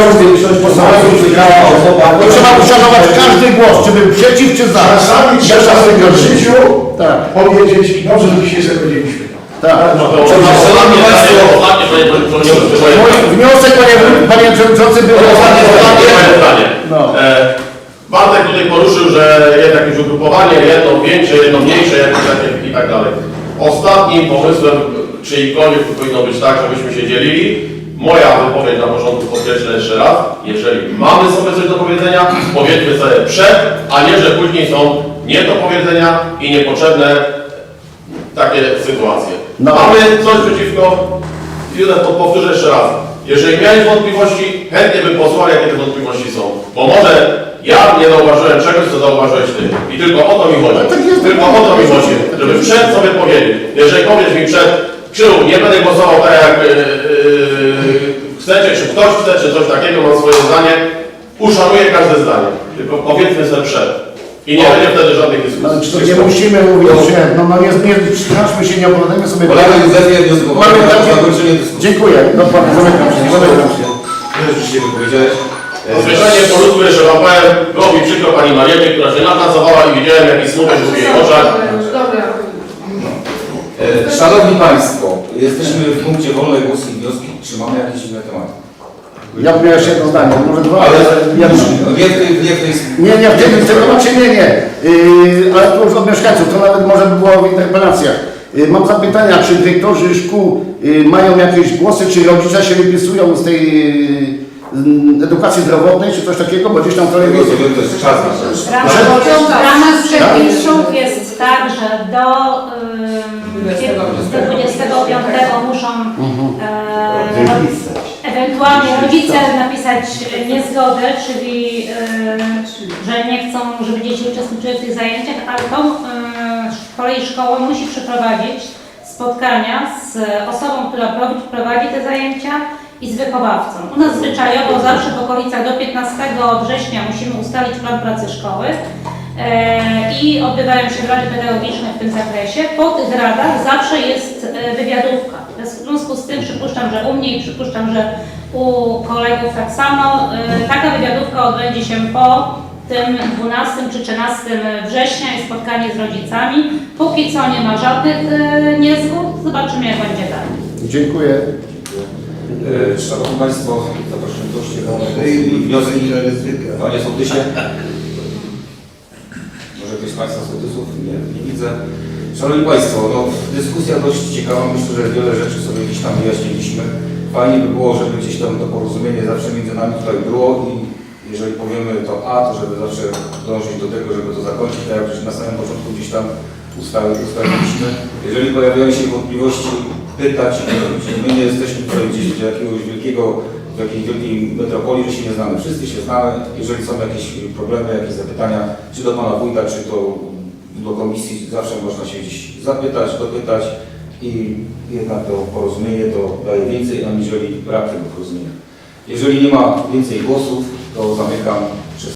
F: trzeba uszanować każdy głos, czy był przeciw, czy za.
D: Czasami trzeba sobie w życiu
F: Tak.
D: powiedzieć i dobrze, że dzisiaj sobie powiedzieliśmy.
F: Tak.
G: Mój
F: Wniosek, panie przewodniczący, był
G: ostatnie pytanie.
F: No.
G: Bartek tutaj poruszył, że jest jakieś ugrupowanie, jedno większe, jedno mniejsze, jakieś takie i tak dalej. Ostatnim pomysłem czyjkolwiek to powinno być tak, żebyśmy się dzielili. Moja wypowiedź na początku podkreślę jeszcze raz, jeżeli mamy sobie coś do powiedzenia, powiedzmy sobie przed, a nie, że później są nie do powiedzenia i niepotrzebne takie sytuacje.
F: No.
G: Mamy coś przeciwko, powtórzę jeszcze raz, jeżeli miałeś wątpliwości, chętnie bym posłuchał, jakie te wątpliwości są, bo może ja nie zauważyłem czegoś, co zauważyłeś ty. I tylko o to mi chodzi. Tylko o to mi chodzi, żeby przed sobie powiedzieć. Jeżeli powiesz mi przed, Krzył, nie będę głosował tak jak chcecie, czy ktoś chce, czy coś takiego, mam swoje zdanie, uszanuję każde zdanie. Tylko powiedzmy sobie przed. I nie będzie wtedy żadnych dyskusji.
F: Nie musimy mówić, że nie straszmy się, nie opowiadajmy sobie.
C: Kolega Józefie wnioskował o zakończenie dyskusji.
F: Dziękuję, dokładnie, zamykam się.
C: Tyle już dzisiaj wypowiedziałeś.
G: Zwyczajnie po ludzku jeszcze wam powiem, było mi przykro pani Marianie, która się napracowała i widziałem jaki smutek w jej oczach.
C: Szanowni Państwo, jesteśmy w punkcie wolne głosy i wnioski. Czy mamy jakieś inne tematy?
F: Ja bym miał jeszcze jedno zdanie, może dwa,
C: Ale
F: ja
C: nie
F: w tym temacie nie. Ale to już od mieszkańców, to nawet może by było w interpelacjach. Mam zapytania, czy dyrektorzy szkół mają jakieś głosy, czy rodzice się wypisują z tej edukacji zdrowotnej, czy coś takiego, bo gdzieś tam w telewizji.
C: To jest czas na to.
I: W ramach przepisów jest tak, że do 25 muszą ewentualnie rodzice napisać niezgodę, czyli że nie chcą, żeby dzieci uczestniczyły w tych zajęciach, ale to z kolei szkoła musi przeprowadzić spotkania z osobą, która prowadzi te zajęcia i z wychowawcą. U nas zwyczajowo zawsze w okolicach do 15 września musimy ustalić plan pracy szkoły i odbywają się rady pedagogiczne w tym zakresie. Po tych radach zawsze jest wywiadówka. W związku z tym przypuszczam, że u mnie i przypuszczam, że u kolegów tak samo. Taka wywiadówka odbędzie się po tym 12 czy 13 września jest spotkanie z rodzicami. Póki co nie ma żadnych niezgód, zobaczymy jak będzie dalej.
F: Dziękuję.
C: Szanowni Państwo, zapraszam goście do wnioski. Panie Sołtysie. Może ktoś z Państwa sołtysów? Nie widzę. Szanowni Państwo, no, dyskusja dość ciekawa. Myślę, że wiele rzeczy sobie gdzieś tam wyjaśniliśmy. Fajnie by było, żeby gdzieś tam to porozumienie zawsze między nami tutaj było i jeżeli powiemy to A, to żeby zawsze dążyć do tego, żeby to zakończyć, tak jak już na samym początku gdzieś tam ustaliliśmy. Jeżeli pojawiają się wątpliwości, pytać, my nie jesteśmy tutaj gdzieś do jakiegoś wielkiego, w jakiejś wielkiej metropolii, że się nie znamy. Wszyscy się znamy. Jeżeli są jakieś problemy, jakieś zapytania, czy do Pana Wójta, czy do komisji, zawsze można się gdzieś zapytać, dopytać i jednak to porozumienie to daje więcej, aniżeli brak tego porozumienia. Jeżeli nie ma więcej głosów, to zamykam